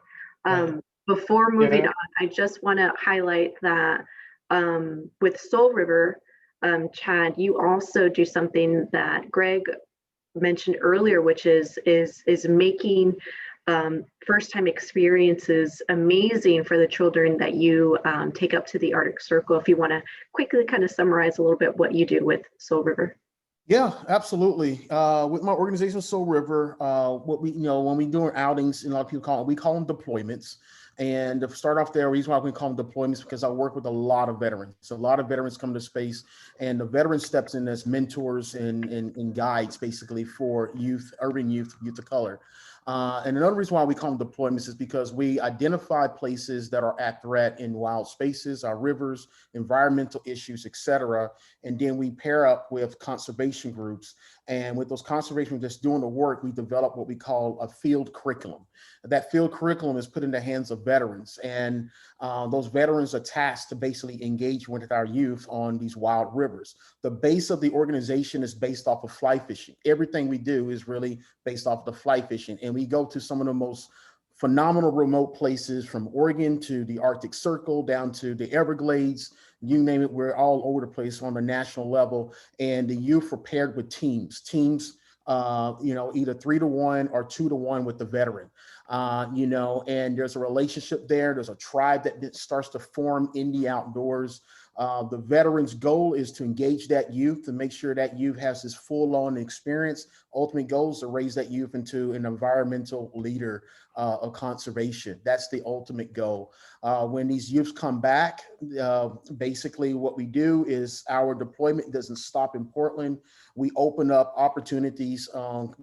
Right. Before moving on, I just want to highlight that with Soul River, Chad, you also do something that Greg mentioned earlier, which is making first-time experiences amazing for the children that you take up to the Arctic Circle. If you want to quickly kind of summarize a little bit what you do with Soul River. Yeah, absolutely. With my organization, Soul River, what we, when we do our outings, and a lot of people we call them deployments. And to start off there, the reason why we call them deployments because I work with a lot of veterans. So a lot of veterans come to space, and the veteran steps in as mentors and guides, basically, for youth, urban youth of color. And another reason why we call them deployments is because we identify places that are at threat in wild spaces, our rivers, environmental issues, et cetera. And then we pair up with conservation groups. And with those conservation groups doing the work, we develop what we call a field curriculum. That field curriculum is put in the hands of veterans. And those veterans are tasked to basically engage with our youth on these wild rivers. The base of the organization is based off of fly fishing. Everything we do is really based off the fly fishing. And we go to some of the most phenomenal remote places, from Oregon to the Arctic Circle, down to the Everglades, you name it, we're all over the place on the national level. And the youth are paired with teams, either 3-to-1 or 2-to-1 with the veteran. And there's a relationship there. There's a tribe that starts to form in the outdoors. The veteran's goal is to engage that youth, to make sure that youth has this full-on experience. Ultimate goal is to raise that youth into an environmental leader of conservation. That's the ultimate goal. When these youths come back, basically what we do is our deployment doesn't stop in Portland. We open up opportunities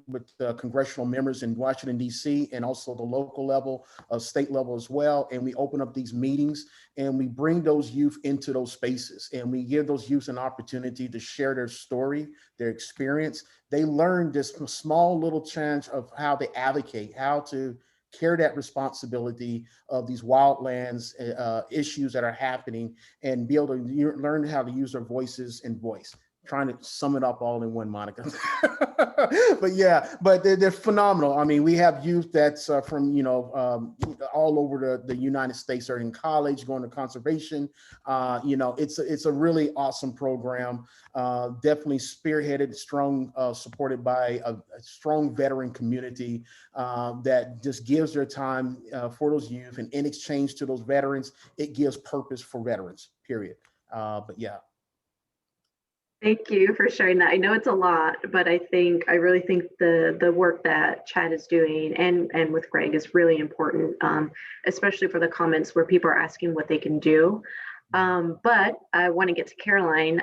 with congressional members in Washington, D.C., and also the local level, state level as well. And we open up these meetings and we bring those youth into those spaces, and we give those youth an opportunity to share their story, their experience. They learn this small little chance of how they advocate, how to carry that responsibility of these wildlands issues that are happening, and be able to learn how to use their voices and voice. Trying to sum it up all in one, Monica. But yeah, but they're phenomenal. I mean, we have youth that's from, all over the United States, are in college, going to conservation. It's a really awesome program. Definitely spearheaded, supported by a strong veteran community that just gives their time for those youth. And in exchange to those veterans, it gives purpose for veterans, period. But yeah. Thank you for sharing that. I know it's a lot, but I really think the work that Chad is doing and with Greg is really important, especially for the comments where people are asking what they can do. But I want to get to Caroline.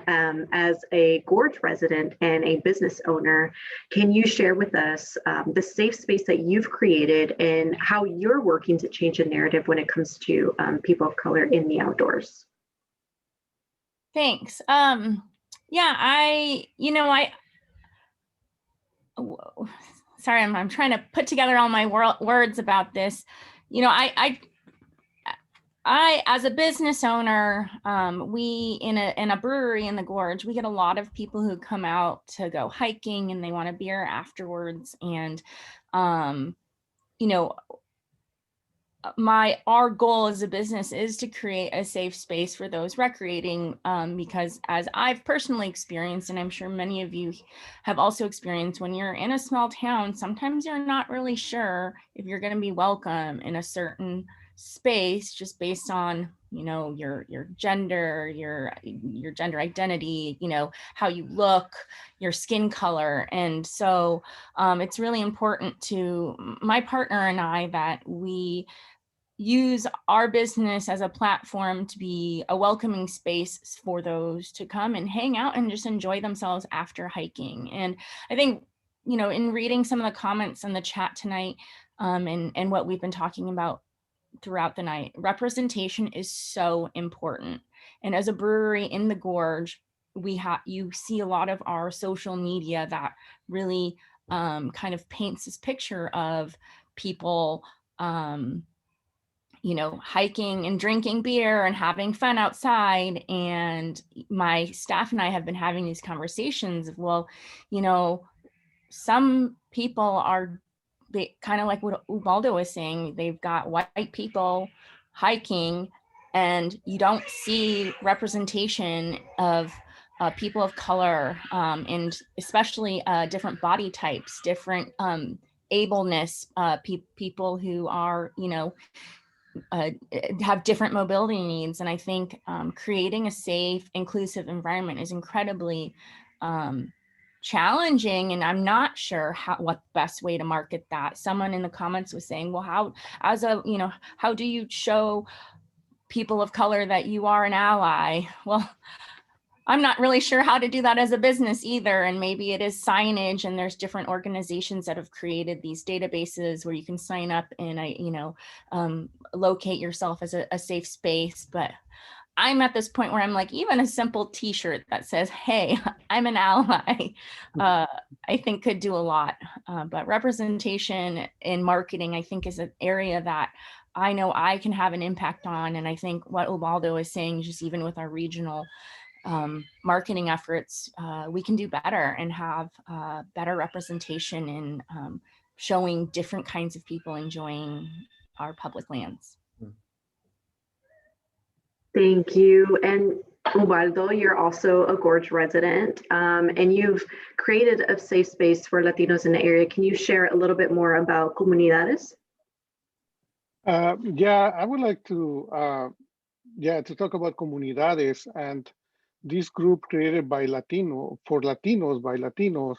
As a Gorge resident and a business owner, can you share with us the safe space that you've created and how you're working to change the narrative when it comes to people of color in the outdoors? Thanks. Sorry, I'm trying to put together all my words about this. I as a business owner, we in a brewery in the Gorge, we get a lot of people who come out to go hiking and they want a beer afterwards. And, our goal as a business is to create a safe space for those recreating, because as I've personally experienced, and I'm sure many of you have also experienced, when you're in a small town, sometimes you're not really sure if you're going to be welcome in a certain space just based on your gender, your gender identity, how you look, your skin color. And so it's really important to my partner and I that we use our business as a platform to be a welcoming space for those to come and hang out and just enjoy themselves after hiking. And I think, you know, in reading some of the comments in the chat tonight, and what we've been talking about throughout the night, representation is so important. And as a brewery in the Gorge, you see a lot of our social media that really kind of paints this picture of people, you know, hiking and drinking beer and having fun outside. And my staff and I have been having these conversations of, well, you know, some people are kind of like what Uvaldo was saying, they've got white people hiking and you don't see representation of people of color, and especially different body types, different ableness, people who are, you know, have different mobility needs. And I think creating a safe, inclusive environment is incredibly challenging. And I'm not sure what the best way to market that. Someone in the comments was saying, well, how do you show people of color that you are an ally? Well, I'm not really sure how to do that as a business either. And maybe it is Signage, and there's different organizations that have created these databases where you can sign up and locate yourself as a safe space. But I'm at this point where I'm like, even a simple t-shirt that says, hey, I'm an ally, I think could do a lot. But representation in marketing, I think, is an area that I know I can have an impact on. And I think what Ubaldo is saying, just even with our regional marketing efforts, we can do better and have better representation in showing different kinds of people enjoying our public lands. Thank you. And Ubaldo, you're also a Gorge resident, and you've created a safe space for Latinos in the area. Can you share a little bit more about Comunidades? Yeah, I would like to talk about Comunidades and this group created by for Latinos by Latinos.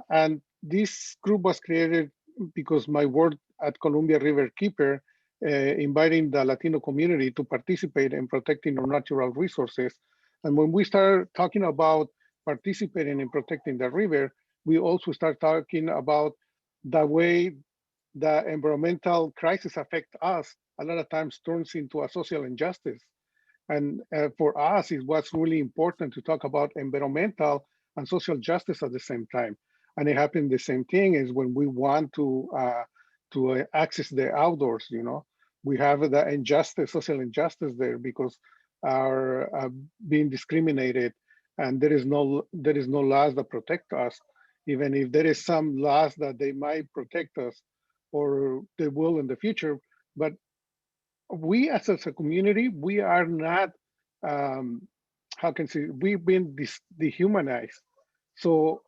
And this group was created because my work at Columbia River Keeper, inviting the Latino community to participate in protecting our natural resources. And when we start talking about participating in protecting the river, we also start talking about the way the environmental crisis affect us. A lot of times turns into a social injustice. And for us, it was really important to talk about environmental and social justice at the same time. And it happened the same thing is when we want to access the outdoors, you know, we have the injustice, social injustice there because are being discriminated, and there is no laws that protect us. Even if there is some laws that they might protect us, or they will in the future, but we as a community, we are not, how can I say, we've been dehumanized. So,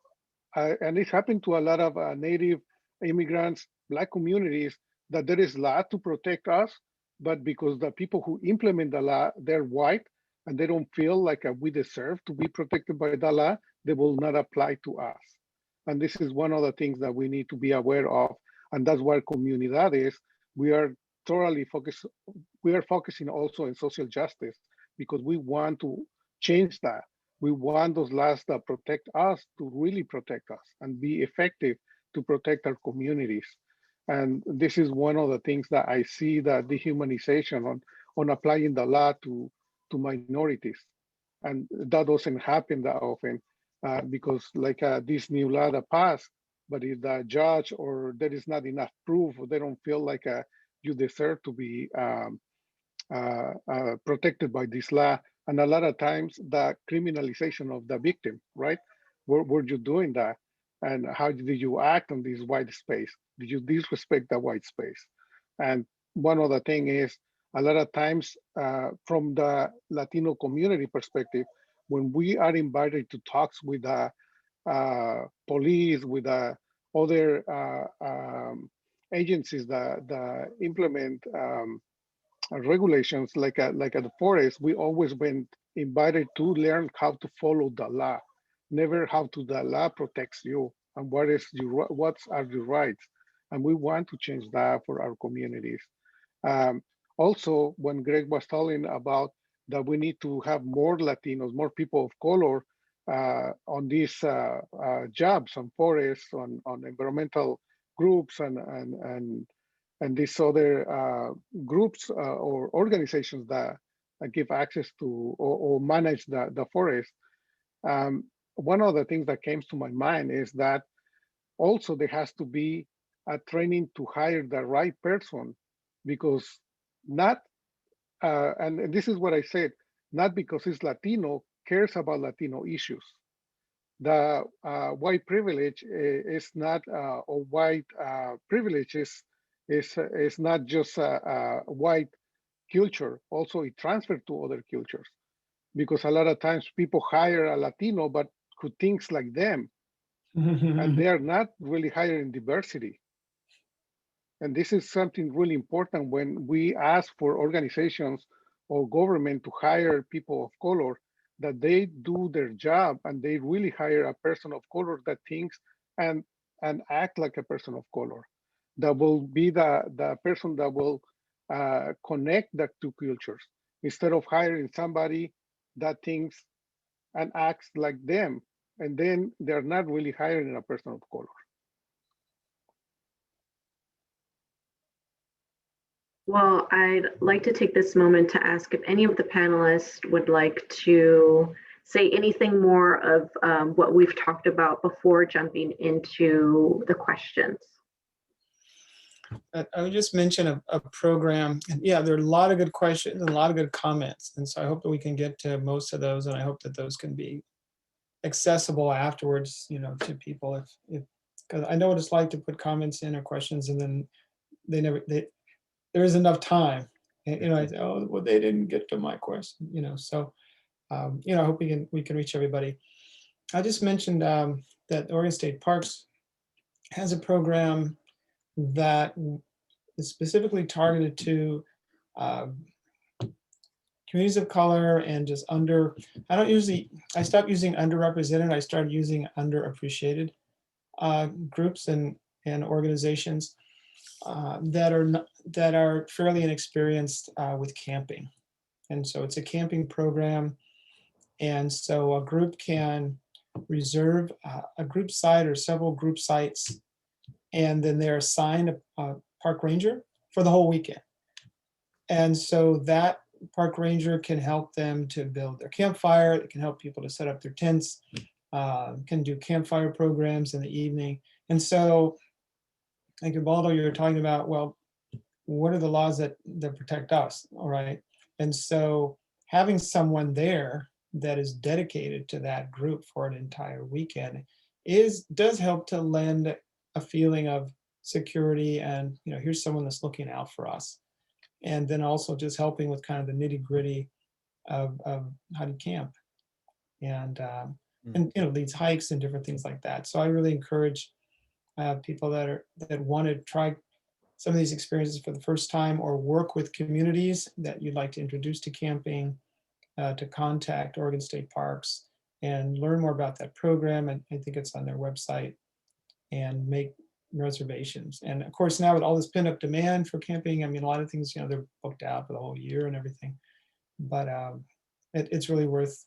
and it's happened to a lot of Native immigrants, Black communities, that there is law to protect us, but because the people who implement the law, they're white, and they don't feel like we deserve to be protected by the law, they will not apply to us. And this is one of the things that we need to be aware of. And that's why Comunidades, we are thoroughly focused. We are focusing also on social justice because we want to change that. We want those laws that protect us to really protect us and be effective to protect our communities. And this is one of the things that I see, that dehumanization on applying the law to minorities. And that doesn't happen that often because like this new law that passed, but if the judge or there is not enough proof, or they don't feel like you deserve to be protected by this law. And a lot of times the criminalization of the victim, right? Were you doing that? And how did you act on this white space? Did you disrespect the white space? And one other thing is, a lot of times from the Latino community perspective, when we are invited to talks with the police, with other agencies that implement regulations, like at the forest, we always been invited to learn how to follow the law, never how to the law protects you and what are your rights. And we want to change that for our communities. Also, when Greg was telling about that we need to have more Latinos, more people of color on these jobs, on forests, on environmental groups, and these other groups or organizations that give access to or manage the forest. One of the things that came to my mind is that also there has to be a training to hire the right person, because not, and this is what I said, not because it's Latino cares about Latino issues. The white privilege is not, or white privilege is not just a white culture. Also, it transferred to other cultures, because a lot of times people hire a Latino but who thinks like them, and they are not really hiring diversity. And this is something really important when we ask for organizations or government to hire people of color, that they do their job and they really hire a person of color that thinks and act like a person of color, that will be the person that will connect the two cultures, instead of hiring somebody that thinks and acts like them, and then they're not really hiring a person of color. Well, I'd like to take this moment to ask if any of the panelists would like to say anything more of what we've talked about before jumping into the questions. I would just mention a program. Yeah, there are a lot of good questions and a lot of good comments. And so I hope that we can get to most of those, and I hope that those can be accessible afterwards, to people, if because I know what it's like to put comments in or questions and then there isn't enough time. And, I say, oh, well, they didn't get to my question, so, I hope we can reach everybody. I just mentioned that Oregon State Parks has a program that is specifically targeted to communities of color and just I stopped using underrepresented, I started using underappreciated groups and organizations that are fairly inexperienced with camping. And so it's a camping program. And so a group can reserve a group site or several group sites, and then they're assigned a park ranger for the whole weekend. And so that park ranger can help them to build their campfire. It can help people to set up their tents, can do campfire programs in the evening. And so, like Uvaldo, you're talking about, well, what are the laws that protect us, all right? And so having someone there that is dedicated to that group for an entire weekend does help to lend a feeling of security and, here's someone that's looking out for us. And then also just helping with kind of the nitty gritty of how to camp and leads hikes and different things like that. So I really encourage people that want to try some of these experiences for the first time or work with communities that you'd like to introduce to camping, to contact Oregon State Parks and learn more about that program. And I think it's on their website, and make reservations. And of course, now with all this pent-up demand for camping, I mean, a lot of things, they're booked out for the whole year and everything. But it's really worth,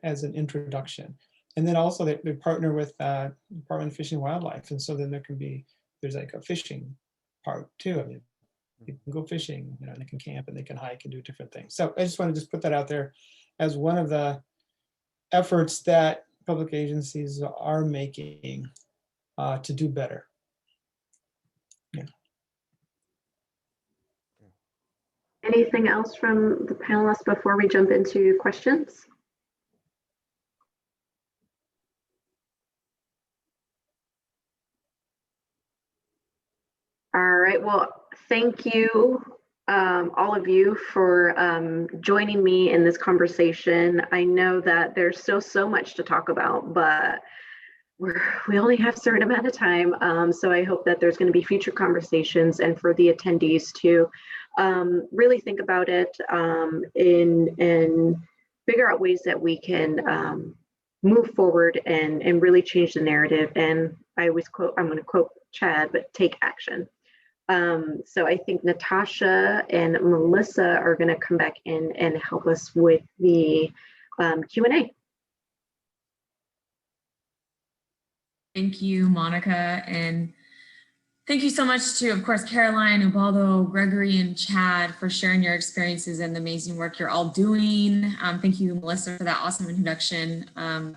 as an introduction. And then also they partner with Department of Fish and Wildlife. And so then there's like a fishing part too. I mean, you can go fishing, and they can camp and they can hike and do different things. So I just want to just put that out there as one of the efforts that public agencies are making to do better. Yeah. Anything else from the panelists before we jump into questions? All right, well, thank you, all of you, for joining me in this conversation. I know that there's still so much to talk about, but we only have a certain amount of time. So I hope that there's going to be future conversations, and for the attendees to really think about it and figure out ways that we can move forward and really change the narrative. And I always quote, I'm going to quote Chad, but take action. So I think Natasha and Melissa are going to come back in and help us with the Q&A. Thank you, Monica. And thank you so much to, of course, Caroline, Ubaldo, Gregory, and Chad for sharing your experiences and the amazing work you're all doing. Thank you, Melissa, for that awesome introduction.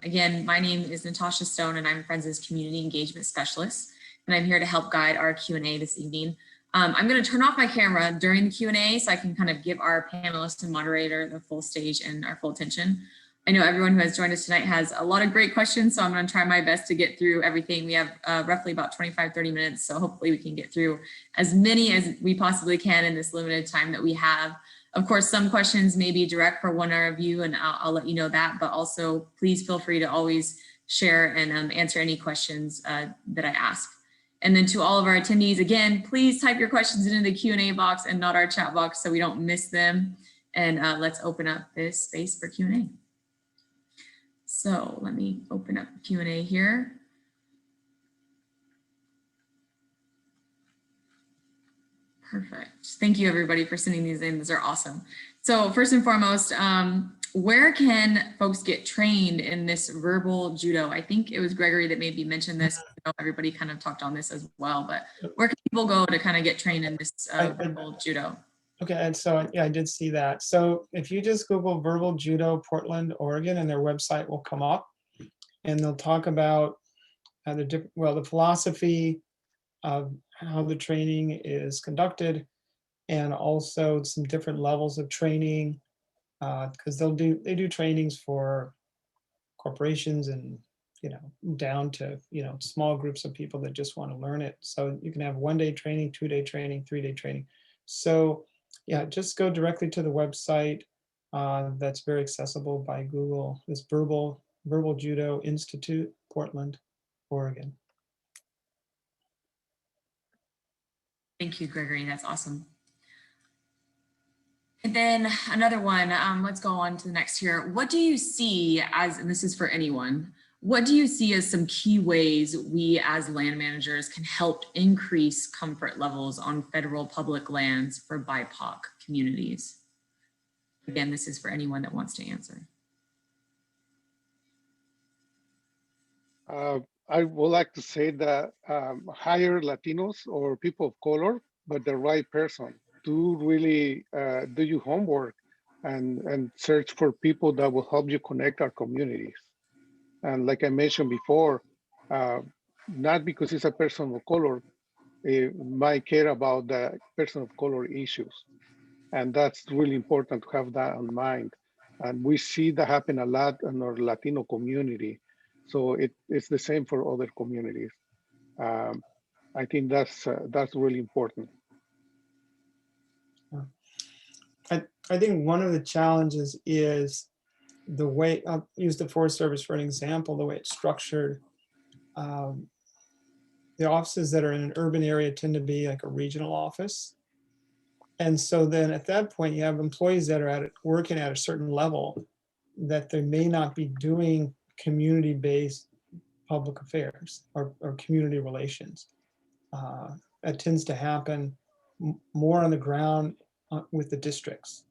Again, my name is Natasha Stone, and I'm Friends' Community Engagement Specialist, and I'm here to help guide our Q&A this evening. I'm going to turn off my camera during the Q&A so I can kind of give our panelists and moderator the full stage and our full attention. I know everyone who has joined us tonight has a lot of great questions, so I'm going to try my best to get through everything. We have roughly about 25-30 minutes, so hopefully we can get through as many as we possibly can in this limited time that we have. Of course, some questions may be direct for one of you, and I'll let you know that, but also please feel free to always share and answer any questions that I ask. And then to all of our attendees, again, please type your questions into the Q&A box and not our chat box so we don't miss them. And let's open up this space for Q&A. So let me open up Q&A here. Perfect. Thank you, everybody, for sending these in. These are awesome. So first and foremost, where can folks get trained in this verbal judo? I think it was Gregory that maybe mentioned this. Everybody kind of talked on this as well, but where can people go to kind of get trained in this verbal judo? Okay, and so yeah, I did see that. So if you just Google verbal judo Portland, Oregon, and their website will come up, and they'll talk about the philosophy of how the training is conducted, and also some different levels of training, because they do trainings for corporations and down to small groups of people that just want to learn it. So you can have 1-day training, 2-day training, 3-day training. So yeah, just go directly to the website. That's very accessible by Google. It's Verbal Judo Institute, Portland, Oregon. Thank you, Gregory. That's awesome. And then another one, let's go on to the next here. What do you see as, and this is for anyone, what do you see as some key ways we as land managers can help increase comfort levels on federal public lands for BIPOC communities? Again, this is for anyone that wants to answer. I would like to say that hire Latinos or people of color, but the right person. Do really do your homework and search for people that will help you connect our communities. And like I mentioned before, not because it's a person of color, it might care about the person of color issues. And that's really important to have that in mind. And we see that happen a lot in our Latino community. So it's the same for other communities. I think that's really important. I think one of the challenges is the way, I'll use the Forest Service for an example, the way it's structured. The offices that are in an urban area tend to be like a regional office. And so then at that point, you have employees that are working at a certain level that they may not be doing community-based public affairs or community relations. That tends to happen more on the ground with the districts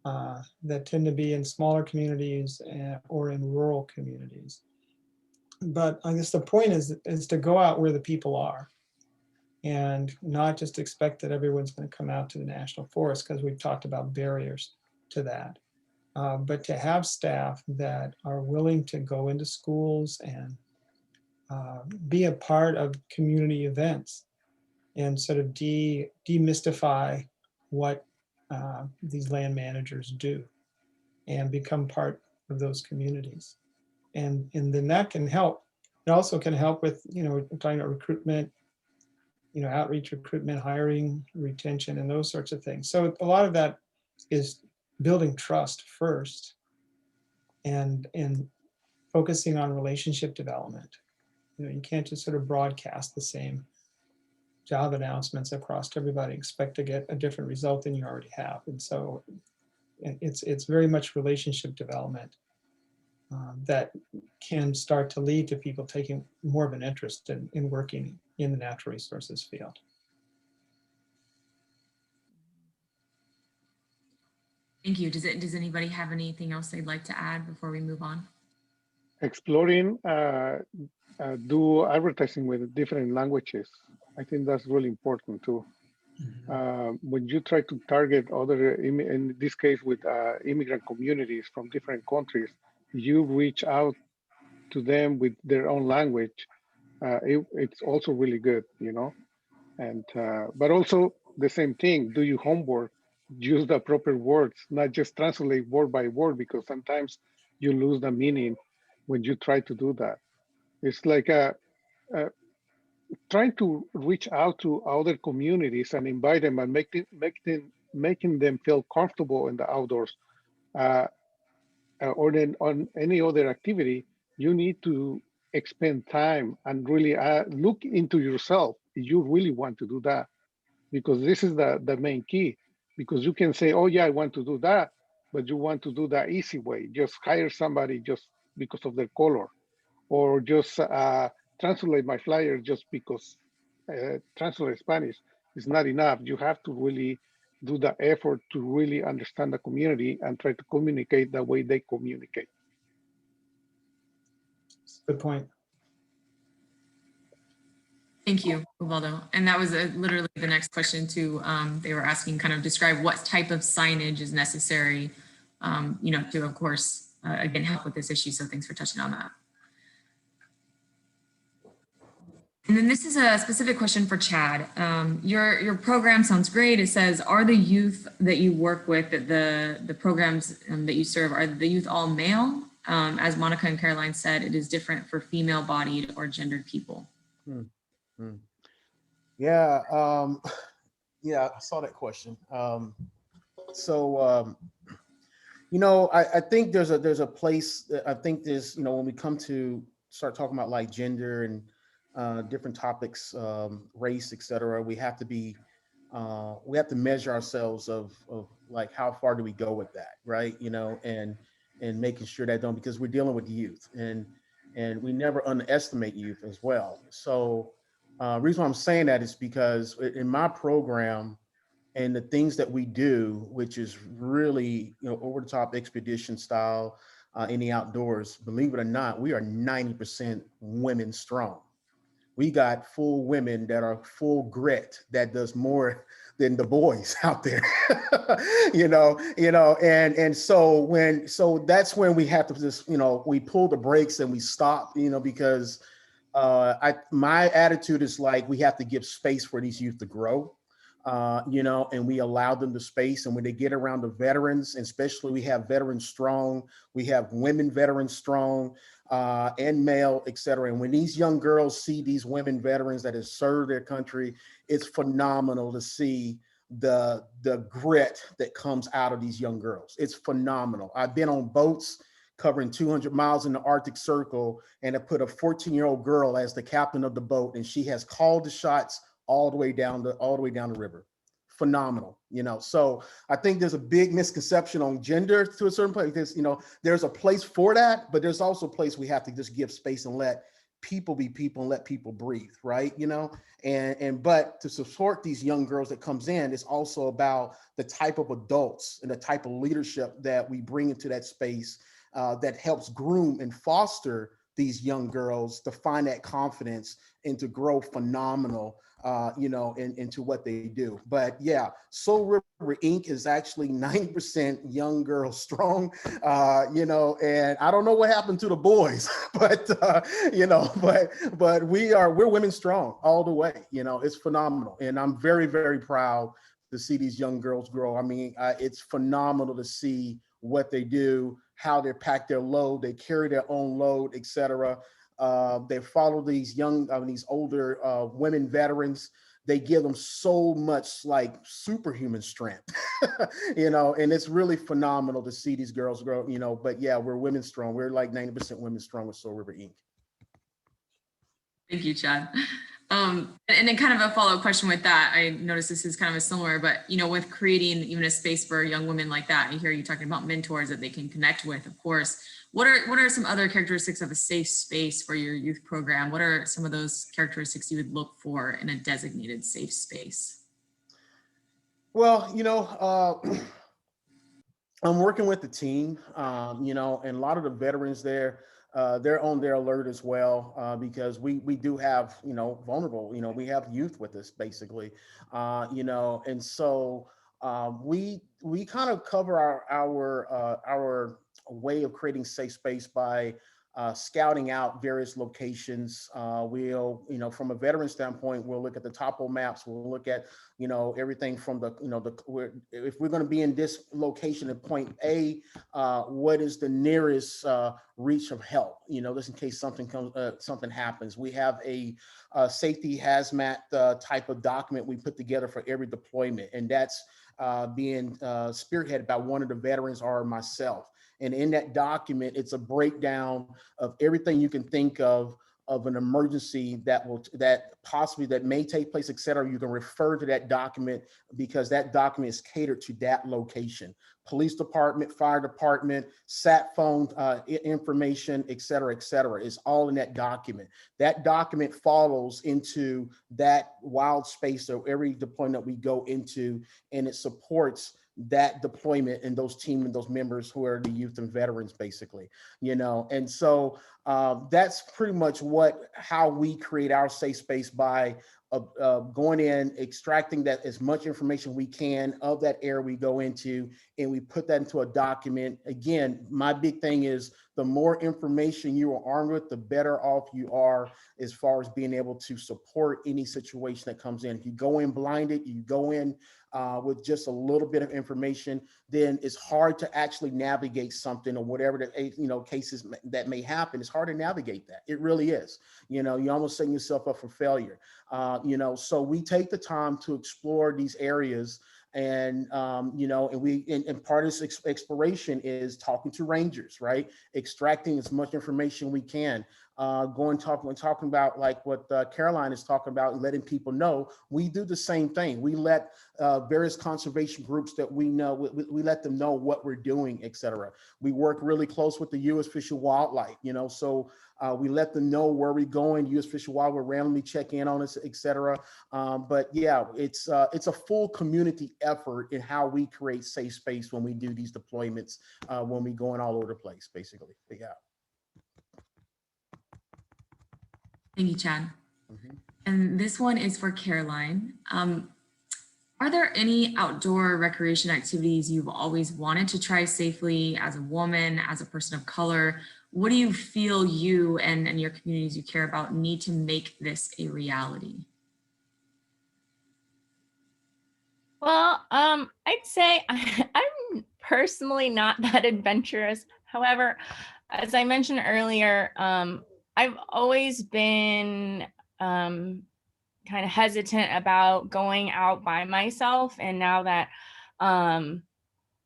that tend to be in smaller communities or in rural communities. But I guess the point is to go out where the people are and not just expect that everyone's going to come out to the national forest, because we've talked about barriers to that. But to have staff that are willing to go into schools and be a part of community events and sort of demystify what these land managers do and become part of those communities. And then that can help. It also can help with, we're talking about recruitment, outreach, recruitment, hiring, retention, and those sorts of things. So a lot of that is building trust first and focusing on relationship development. You can't just sort of broadcast the same job announcements across to everybody, expect to get a different result than you already have. And so it's very much relationship development that can start to lead to people taking more of an interest in working in the natural resources field. Thank you. Does anybody have anything else they'd like to add before we move on? Exploring, do advertising with different languages. I think that's really important too. When you try to target other, in this case with immigrant communities from different countries, you reach out to them with their own language. It's also really good, you know. And but also the same thing, do your homework, use the proper words, not just translate word by word, because sometimes you lose the meaning when you try to do that. It's like trying to reach out to other communities and invite them and making them feel comfortable in the outdoors, uh, or then on any other activity. You need to expend time and really look into yourself if you really want to do that, because this is the main key. Because you can say, oh yeah, I want to do that, but you want to do that easy way, just hire somebody just because of their color, or just translate my flyer just because translate Spanish is not enough. You have to really do the effort to really understand the community and try to communicate the way they communicate. Good point. Thank you, Uvaldo. And that was literally the next question too. They were asking, kind of describe what type of signage is necessary, to, of course, again, help with this issue. So thanks for touching on that. And then this is a specific question for Chad. Your program sounds great. It says, are the youth that you work with, the programs that you serve, are the youth all male? As Monica and Caroline said, it is different for female-bodied or gendered people. Yeah, yeah, I saw that question. I think there's a place. I think there's, when we come to start talking about like gender and different topics, race, etc., we have to measure ourselves of like how far do we go with that, right? And making sure that because we're dealing with youth and we never underestimate youth as well. So reason why I'm saying that is because in my program and the things that we do, which is really over the top expedition style in the outdoors, believe it or not, we are 90% women strong. We got full women that are full grit that does more than the boys out there, and so that's when we have to just, we pull the brakes and we stop, because my attitude is like, we have to give space for these youth to grow, and we allow them the space. And when they get around the veterans, and especially we have veterans strong, we have women veterans strong, and male, et cetera. And when these young girls see these women veterans that have served their country, it's phenomenal to see the grit that comes out of these young girls. It's phenomenal. I've been on boats covering 200 miles in the Arctic Circle, and I put a 14-year-old girl as the captain of the boat, and she has called the shots all the way down the river. Phenomenal, So I think there's a big misconception on gender to a certain point. There's a place for that, but there's also a place we have to just give space and let people be people and let people breathe, right? But to support these young girls that comes in, it's also about the type of adults and the type of leadership that we bring into that space that helps groom and foster these young girls to find that confidence and to grow phenomenal, into what they do. But yeah, Soul River Inc. is actually 90% young girls strong, and I don't know what happened to the boys, but, but we're women strong all the way, it's phenomenal. And I'm very, very proud to see these young girls grow. I mean, it's phenomenal to see what they do, how they pack their load, they carry their own load, et cetera. They follow these these older women veterans. They give them so much like superhuman strength, and it's really phenomenal to see these girls grow, but yeah, we're women strong. We're like 90% women strong with Soul River Inc. Thank you, Chad. And then kind of a follow-up question with that, I noticed this is kind of a similar, but with creating even a space for young women like that, I hear you talking about mentors that they can connect with, of course. What are some other characteristics of a safe space for your youth program? What are some of those characteristics you would look for in a designated safe space? Well, I'm working with the team, and a lot of the veterans there, they're on their alert as well, because we do have, vulnerable, we have youth with us basically, and so we kind of cover our way of creating safe space by scouting out various locations. We'll, from a veteran standpoint, we'll look at the topo maps. We'll look at, everything from if we're going to be in this location at point A, what is the nearest reach of help? Just in case something happens. We have a safety hazmat type of document we put together for every deployment, and that's being spearheaded by one of the veterans or myself. And in that document, it's a breakdown of everything you can think of an emergency that may take place, et cetera. You can refer to that document because that document is catered to that location. Police department, fire department, sat phone information, et cetera, is all in that document. That document follows into that wild space of every deployment we go into, and it supports that deployment and those team and those members who are the youth and veterans, basically, and so that's pretty much how we create our safe space by going in, extracting that as much information we can of that area we go into, and we put that into a document. Again, my big thing is the more information you are armed with, the better off you are as far as being able to support any situation that comes in. If you go in blinded, you go in with just a little bit of information, then it's hard to actually navigate something or whatever the cases that may happen. It's hard to navigate that. It really is. You're almost setting yourself up for failure. So we take the time to explore these areas, and and part of this exploration is talking to rangers, right? Extracting as much information we can. Talking about like what Caroline is talking about, letting people know we do the same thing. We let various conservation groups that we know, we let them know what we're doing, et cetera. We work really close with the U.S. Fish and Wildlife, so we let them know where we're going. U.S. Fish and Wildlife will randomly check in on us, et cetera. But yeah, it's a full community effort in how we create safe space when we do these deployments, when we going all over the place, basically. But yeah. Thank you, Chad. Mm-hmm. And this one is for Caroline. Are there any outdoor recreation activities you've always wanted to try safely as a woman, as a person of color? What do you feel you and your communities you care about need to make this a reality? Well, I'd say I'm personally not that adventurous. However, as I mentioned earlier, I've always been kind of hesitant about going out by myself. And now that I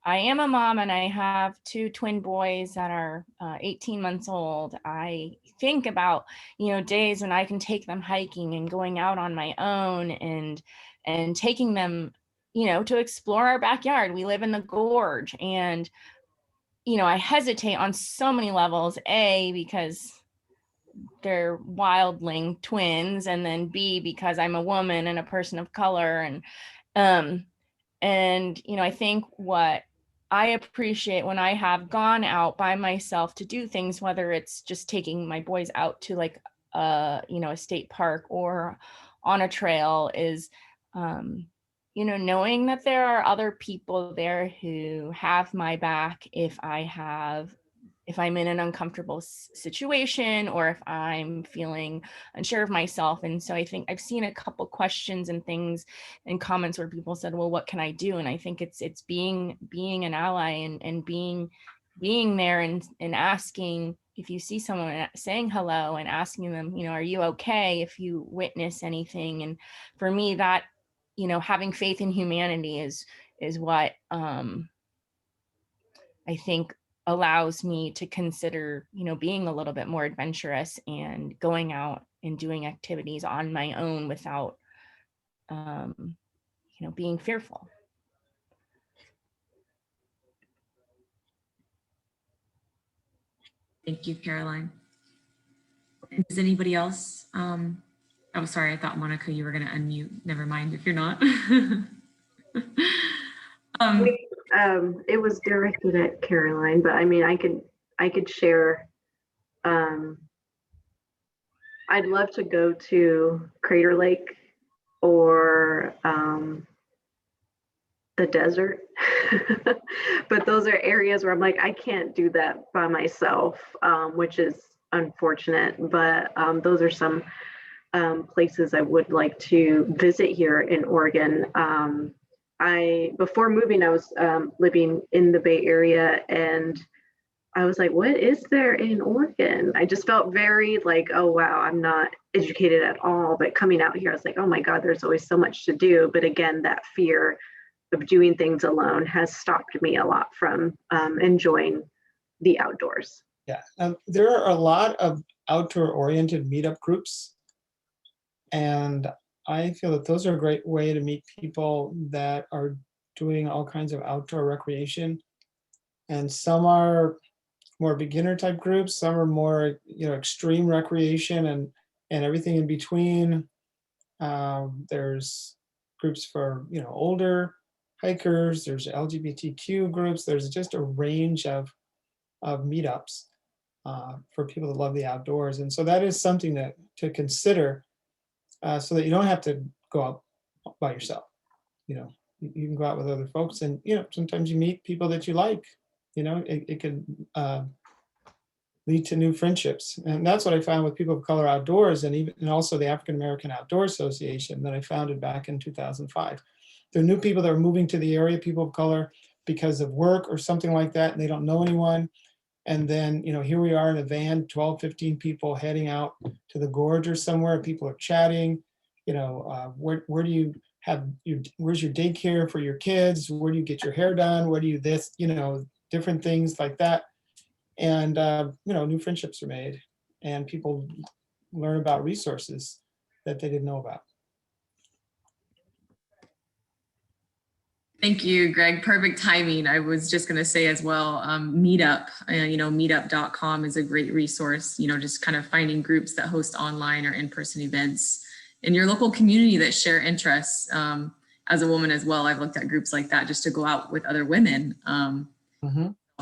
am a mom and I have two twin boys that are 18 months old, I think about, days when I can take them hiking and going out on my own and taking them, to explore our backyard. We live in the gorge, and, I hesitate on so many levels, A, because they're wildling twins, and then B, because I'm a woman and a person of color. And I think what I appreciate when I have gone out by myself to do things, whether it's just taking my boys out to like a state park or on a trail, is knowing that there are other people there who have my back if I'm in an uncomfortable situation or if I'm feeling unsure of myself. And so I think I've seen a couple questions and things and comments where people said, well, what can I do? And I think it's being an ally and being there and asking, if you see someone, saying hello and asking them, are you okay if you witness anything? And for me, that, having faith in humanity is what I think allows me to consider, being a little bit more adventurous and going out and doing activities on my own without, being fearful. Thank you, Caroline. And does anybody else? Oh, sorry, I thought Monica, you were going to unmute. Never mind if you're not. It was directed at Caroline, but I mean, I could share. I'd love to go to Crater Lake or the desert, but those are areas where I'm like, I can't do that by myself, which is unfortunate. But those are some places I would like to visit here in Oregon. Before moving, I was living in the Bay Area, and I was like, what is there in Oregon? I just felt very like, oh, wow, I'm not educated at all. But coming out here, I was like, oh my God, there's always so much to do. But again, that fear of doing things alone has stopped me a lot from enjoying the outdoors. Yeah, there are a lot of outdoor-oriented meetup groups, and I feel that those are a great way to meet people that are doing all kinds of outdoor recreation. And some are more beginner type groups, some are more, extreme recreation and everything in between. There's groups for, older hikers, there's LGBTQ groups, there's just a range of meetups for people that love the outdoors. And so that is something to consider so that you don't have to go out by yourself. You can go out with other folks, and, sometimes you meet people that you like, it can lead to new friendships. And that's what I found with People of Color Outdoors, and also the African American Outdoor Association that I founded back in 2005. There are new people that are moving to the area, people of color, because of work or something like that, and they don't know anyone. And then, here we are in a van, 12, 15 people heading out to the gorge or somewhere. People are chatting, where do you have where's your daycare for your kids? Where do you get your hair done? Where do you this, different things like that. And, new friendships are made, and people learn about resources that they didn't know about. Thank you, Greg. Perfect timing. I was just going to say as well, Meetup, meetup.com is a great resource, just kind of finding groups that host online or in-person events in your local community that share interests. As a woman as well, I've looked at groups like that just to go out with other women.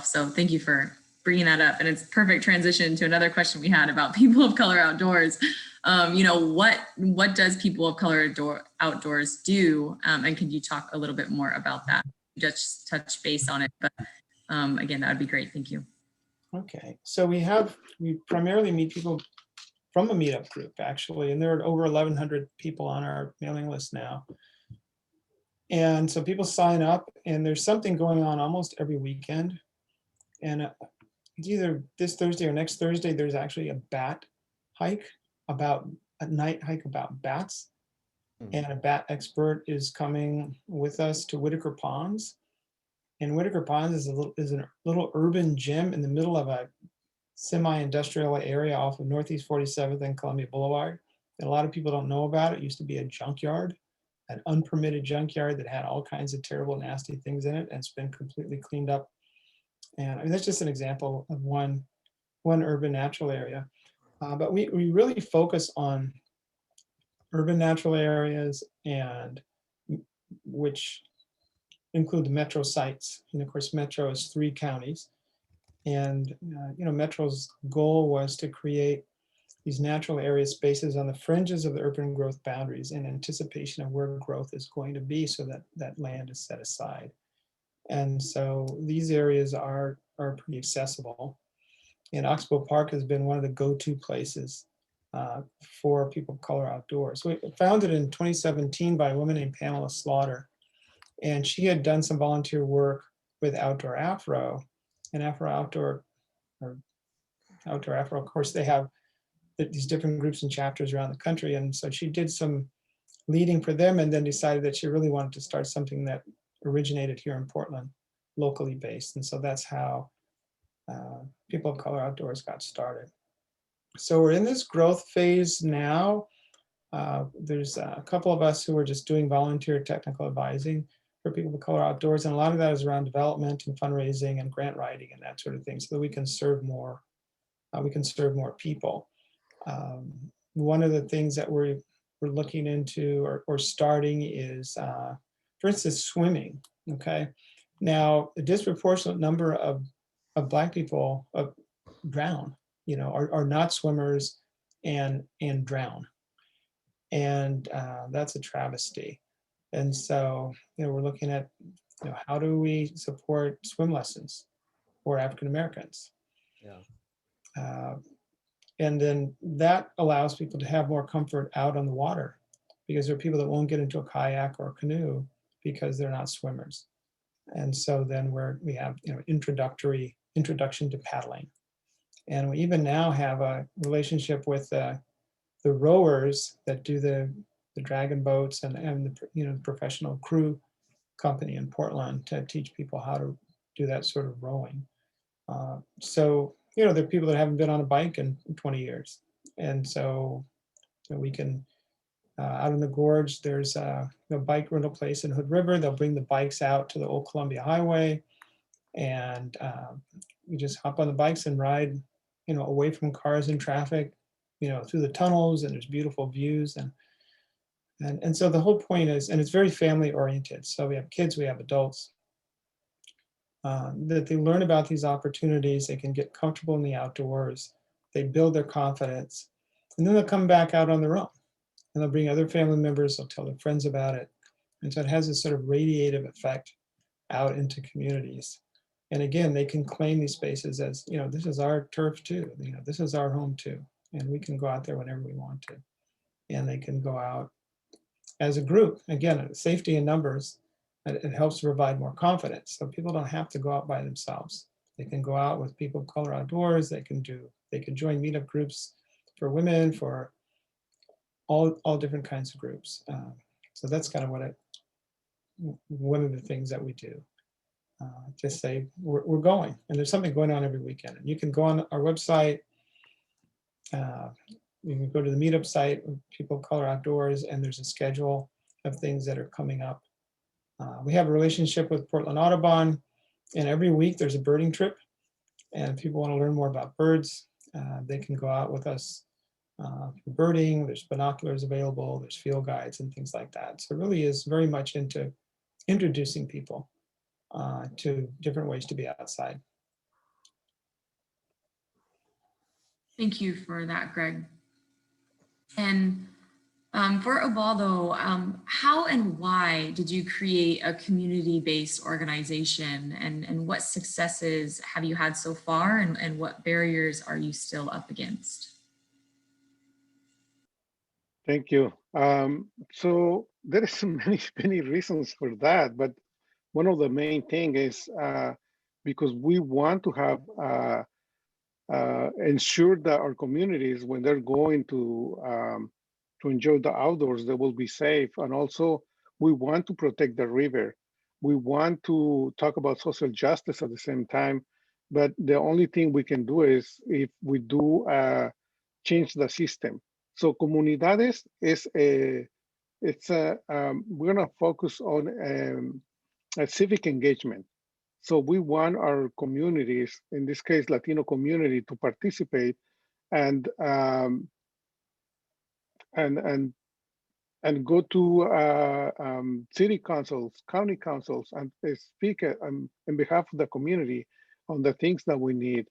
So thank you for bringing that up. And it's perfect transition to another question we had about people of color outdoors. What does people of color outdoors do? And can you talk a little bit more about that? Just touch base on it, but again, that would be great. Thank you. Okay, so we primarily meet people from a meetup group, actually, and there are over 1,100 people on our mailing list now. And so people sign up, and there's something going on almost every weekend. And it's either this Thursday or next Thursday, there's actually a bat hike, a night hike about bats. And a bat expert is coming with us to Whitaker Ponds. And Whitaker Ponds is a little urban gym in the middle of a semi-industrial area off of Northeast 47th and Columbia Boulevard. And a lot of people don't know about it. It used to be a junkyard, an unpermitted junkyard that had all kinds of terrible, nasty things in it, and it's been completely cleaned up. And I mean, that's just an example of one urban natural area. But we really focus on urban natural areas, and which include the metro sites. And of course, metro is 3 counties. And Metro's goal was to create these natural area spaces on the fringes of the urban growth boundaries in anticipation of where growth is going to be, so that land is set aside. And so these areas are pretty accessible. And Oxbow Park has been one of the go-to places for people of color outdoors. We founded in 2017 by a woman named Pamela Slaughter. And she had done some volunteer work with Outdoor Afro. And Outdoor Afro, of course, they have these different groups and chapters around the country. And so she did some leading for them, and then decided that she really wanted to start something that originated here in Portland, locally based. And so that's how People of Color Outdoors got started. So we're in this growth phase now. There's a couple of us who are just doing volunteer technical advising for People of Color Outdoors, and a lot of that is around development and fundraising and grant writing and that sort of thing, so that we can serve more. People. One of the things that we're looking into or starting is, for instance, swimming. Okay, Now, a disproportionate number of Black people drown, are not swimmers and drown. And that's a travesty. And so, we're looking at, how do we support swim lessons for African Americans? Yeah. And then that allows people to have more comfort out on the water, because there are people that won't get into a kayak or a canoe because they're not swimmers. And so then we have, introduction to paddling. And we even now have a relationship with the rowers that do the dragon boats and the professional crew company in Portland to teach people how to do that sort of rowing. So, there are people that haven't been on a bike in 20 years. And so we can, out in the gorge, there's a bike rental place in Hood River. They'll bring the bikes out to the old Columbia Highway. And we just hop on the bikes and ride, away from cars and traffic, through the tunnels, and there's beautiful views. And so the whole point is, and it's very family oriented. So we have kids, we have adults, that they learn about these opportunities. They can get comfortable in the outdoors. They build their confidence, and then they'll come back out on their own, and they'll bring other family members. They'll tell their friends about it. And so it has this sort of radiative effect out into communities. And again, they can claim these spaces as, this is our turf too. This is our home too. And we can go out there whenever we want to. And they can go out as a group. Again, safety in numbers, it helps to provide more confidence. So people don't have to go out by themselves. They can go out with people of color outdoors. They can join meetup groups for women, for all different kinds of groups. So that's kind of one of the things that we do. Just say we're going, and there's something going on every weekend. And you can go on our website. You can go to the meetup site, People of Color Outdoors, and there's a schedule of things that are coming up. We have a relationship with Portland Audubon, and every week there's a birding trip. And if people want to learn more about birds, they can go out with us for birding. There's binoculars available, there's field guides and things like that. So it really is very much into introducing people to different ways to be outside. Thank you for that, Greg. And for Uvaldo, how and why did you create a community-based organization, and what successes have you had so far, and what barriers are you still up against? Thank you. So there is many reasons for that, but one of the main thing is because we want to have ensure that our communities, when they're going to enjoy the outdoors, they will be safe. And also we want to protect the river. We want to talk about social justice at the same time, but the only thing we can do is if we do change the system. So Comunidades is we're gonna focus on a civic engagement. So we want our communities, in this case, Latino community, to participate and go to city councils, county councils, and speak on behalf of the community on the things that we need.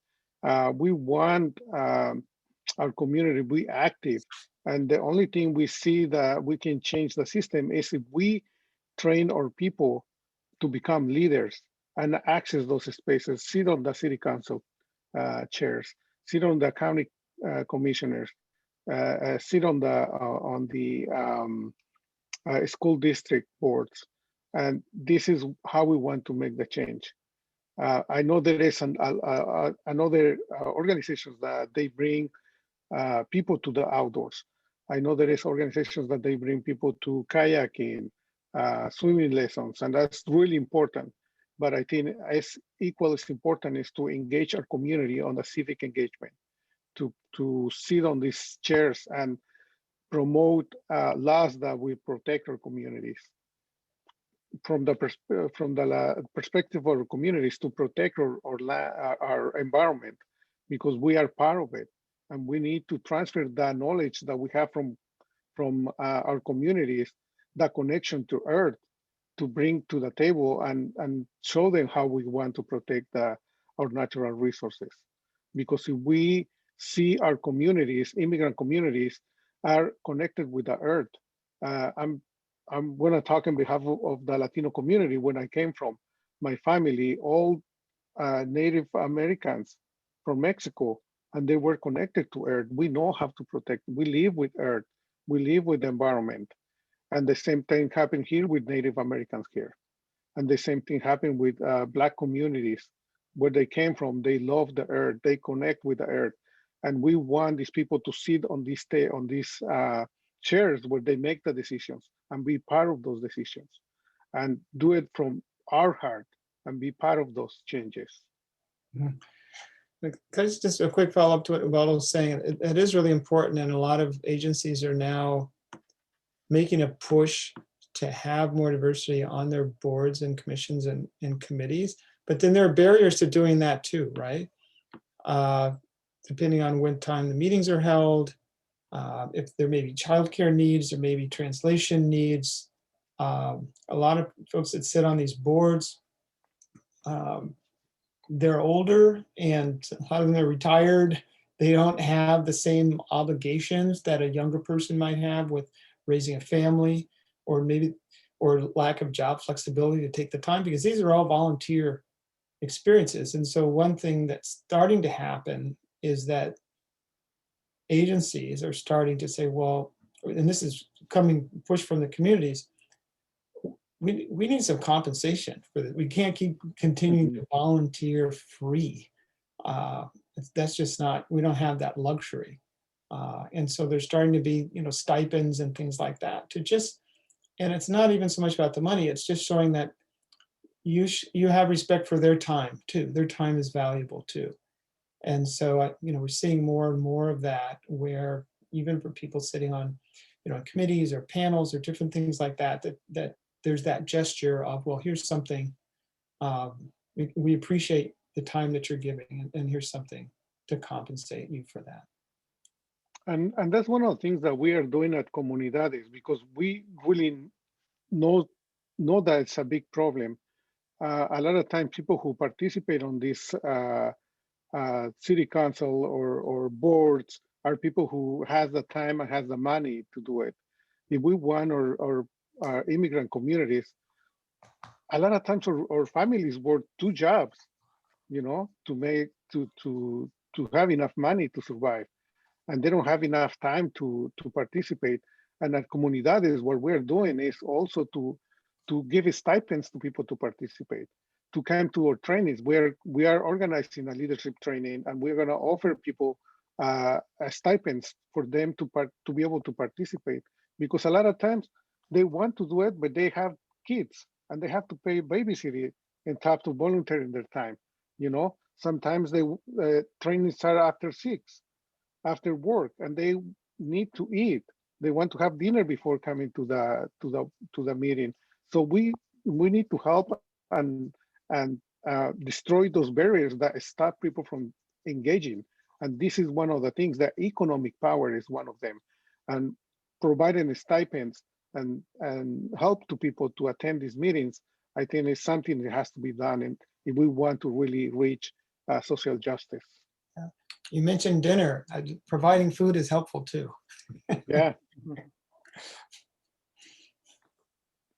We want our community to be active, and the only thing we see that we can change the system is if we train our people to become leaders and access those spaces, sit on the city council chairs, sit on the county commissioners, sit on the school district boards. And this is how we want to make the change. I know there is another organizations that they bring people to the outdoors. I know there is organizations that they bring people to kayaking, swimming lessons, and that's really important. But I think as equally as important is to engage our community on the civic engagement, to sit on these chairs and promote laws that will protect our communities. From the perspective of our communities, to protect our environment, because we are part of it, and we need to transfer that knowledge that we have from our communities, that connection to Earth, to bring to the table and show them how we want to protect our natural resources. Because if we see our communities, immigrant communities, are connected with the earth. I'm going to talk on behalf of the Latino community. When I came from, my family, all Native Americans from Mexico, and they were connected to earth. We know how to protect. We live with earth. We live with the environment. And the same thing happened here with Native Americans here. And the same thing happened with Black communities. Where they came from, they love the earth. They connect with the earth. And we want these people to sit on these chairs where they make the decisions and be part of those decisions and do it from our heart and be part of those changes. Just a quick follow-up to what Ubaldo was saying. It is really important, and a lot of agencies are now making a push to have more diversity on their boards and commissions and committees. But then there are barriers to doing that too, right? Depending on when time the meetings are held, if there may be childcare needs, there may be translation needs. A lot of folks that sit on these boards, they're older and a lot of them are retired. They don't have the same obligations that a younger person might have with raising a family, or lack of job flexibility to take the time, because these are all volunteer experiences. And so one thing that's starting to happen is that agencies are starting to say, well, and this is coming push from the communities, we need some compensation for this. We can't keep continuing to volunteer free. That's just not, we don't have that luxury. And so there's starting to be, stipends and things like that to just, and it's not even so much about the money, it's just showing that you have respect for their time too. Their time is valuable too. And so, we're seeing more and more of that, where even for people sitting on, committees or panels or different things like that, that there's that gesture of, well, here's something, we appreciate the time that you're giving, and here's something to compensate you for that. And that's one of the things that we are doing at Comunidades, because we really know that it's a big problem. A lot of times people who participate on this city council or boards are people who has the time and has the money to do it. If we want our immigrant communities, a lot of times our families work 2 jobs, to have enough money to survive, and they don't have enough time to participate. And at Comunidades, what we're doing is also to give stipends to people to participate, to come to our trainings, where we are organizing a leadership training, and we're going to offer people stipends for them to be able to participate, because a lot of times they want to do it, but they have kids and they have to pay babysitter and have to volunteer in their time. Sometimes they trainings start after 6, after work, and they need to eat. They want to have dinner before coming to the meeting. So we need to help and destroy those barriers that stop people from engaging. And this is one of the things, that economic power is one of them. And providing stipends and help to people to attend these meetings, I think is something that has to be done, and if we want to really reach social justice. You mentioned dinner. Providing food is helpful too. Yeah.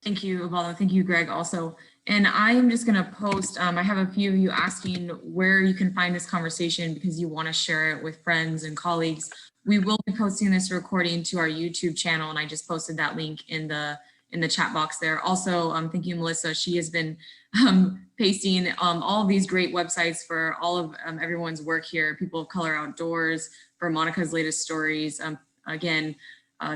Thank you, Ubaldo. Thank you, Greg, also. And I'm just going to post, I have a few of you asking where you can find this conversation because you want to share it with friends and colleagues. We will be posting this recording to our YouTube channel, and I just posted that link in the chat box there. Also, thank you, Melissa. She has been pasting all of these great websites for all of everyone's work here, People of Color Outdoors, for Monica's latest stories. Again,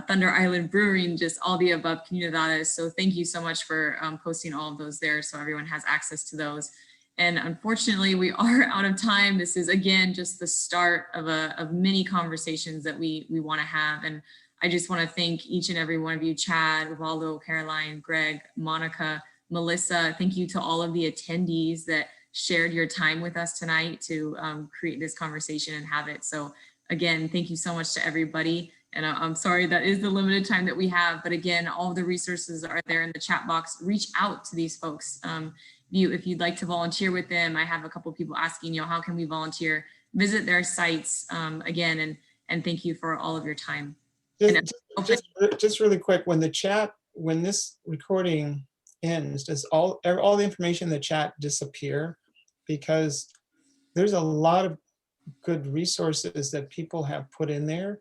Thunder Island Brewing, just all the above, Comunidades. So thank you so much for posting all of those there so everyone has access to those. And unfortunately, we are out of time. This is, again, just the start of many conversations that we want to have. And I just want to thank each and every one of you, Chad, Ubaldo, Caroline, Greg, Monica, Melissa. Thank you to all of the attendees that shared your time with us tonight to create this conversation and have it. So again, thank you so much to everybody. And I'm sorry that is the limited time that we have, but again, all of the resources are there in the chat box. Reach out to these folks. If you'd like to volunteer with them, I have a couple of people asking, how can we volunteer? Visit their sites again, and thank you for all of your time. Just really quick, when this recording ends, does all the information in the chat disappear? Because there's a lot of good resources that people have put in there.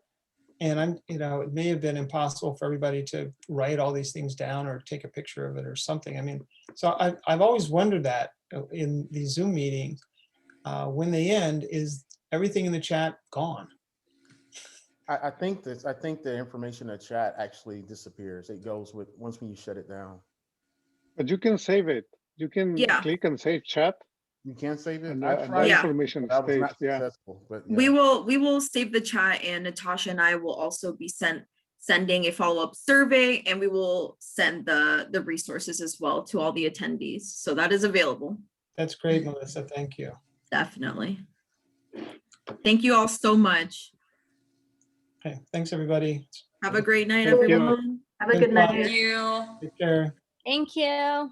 And it may have been impossible for everybody to write all these things down or take a picture of it or something. I mean, so I've always wondered that in these Zoom meetings, when they end, is everything in the chat gone? I think the information in the chat actually disappears. It goes with when you shut it down. But you can save it. You can click and save chat. You can save it. And I that tried, information but I was stays. not Yeah. successful. But We will save the chat, and Natasha and I will also be sending a follow-up survey, and we will send the resources as well to all the attendees. So that is available. That's great, Melissa. Thank you. Definitely. Thank you all so much. Okay, thanks everybody. Have a great night, Thank you. everyone. Have a good night. Thank you. Take care. Thank you.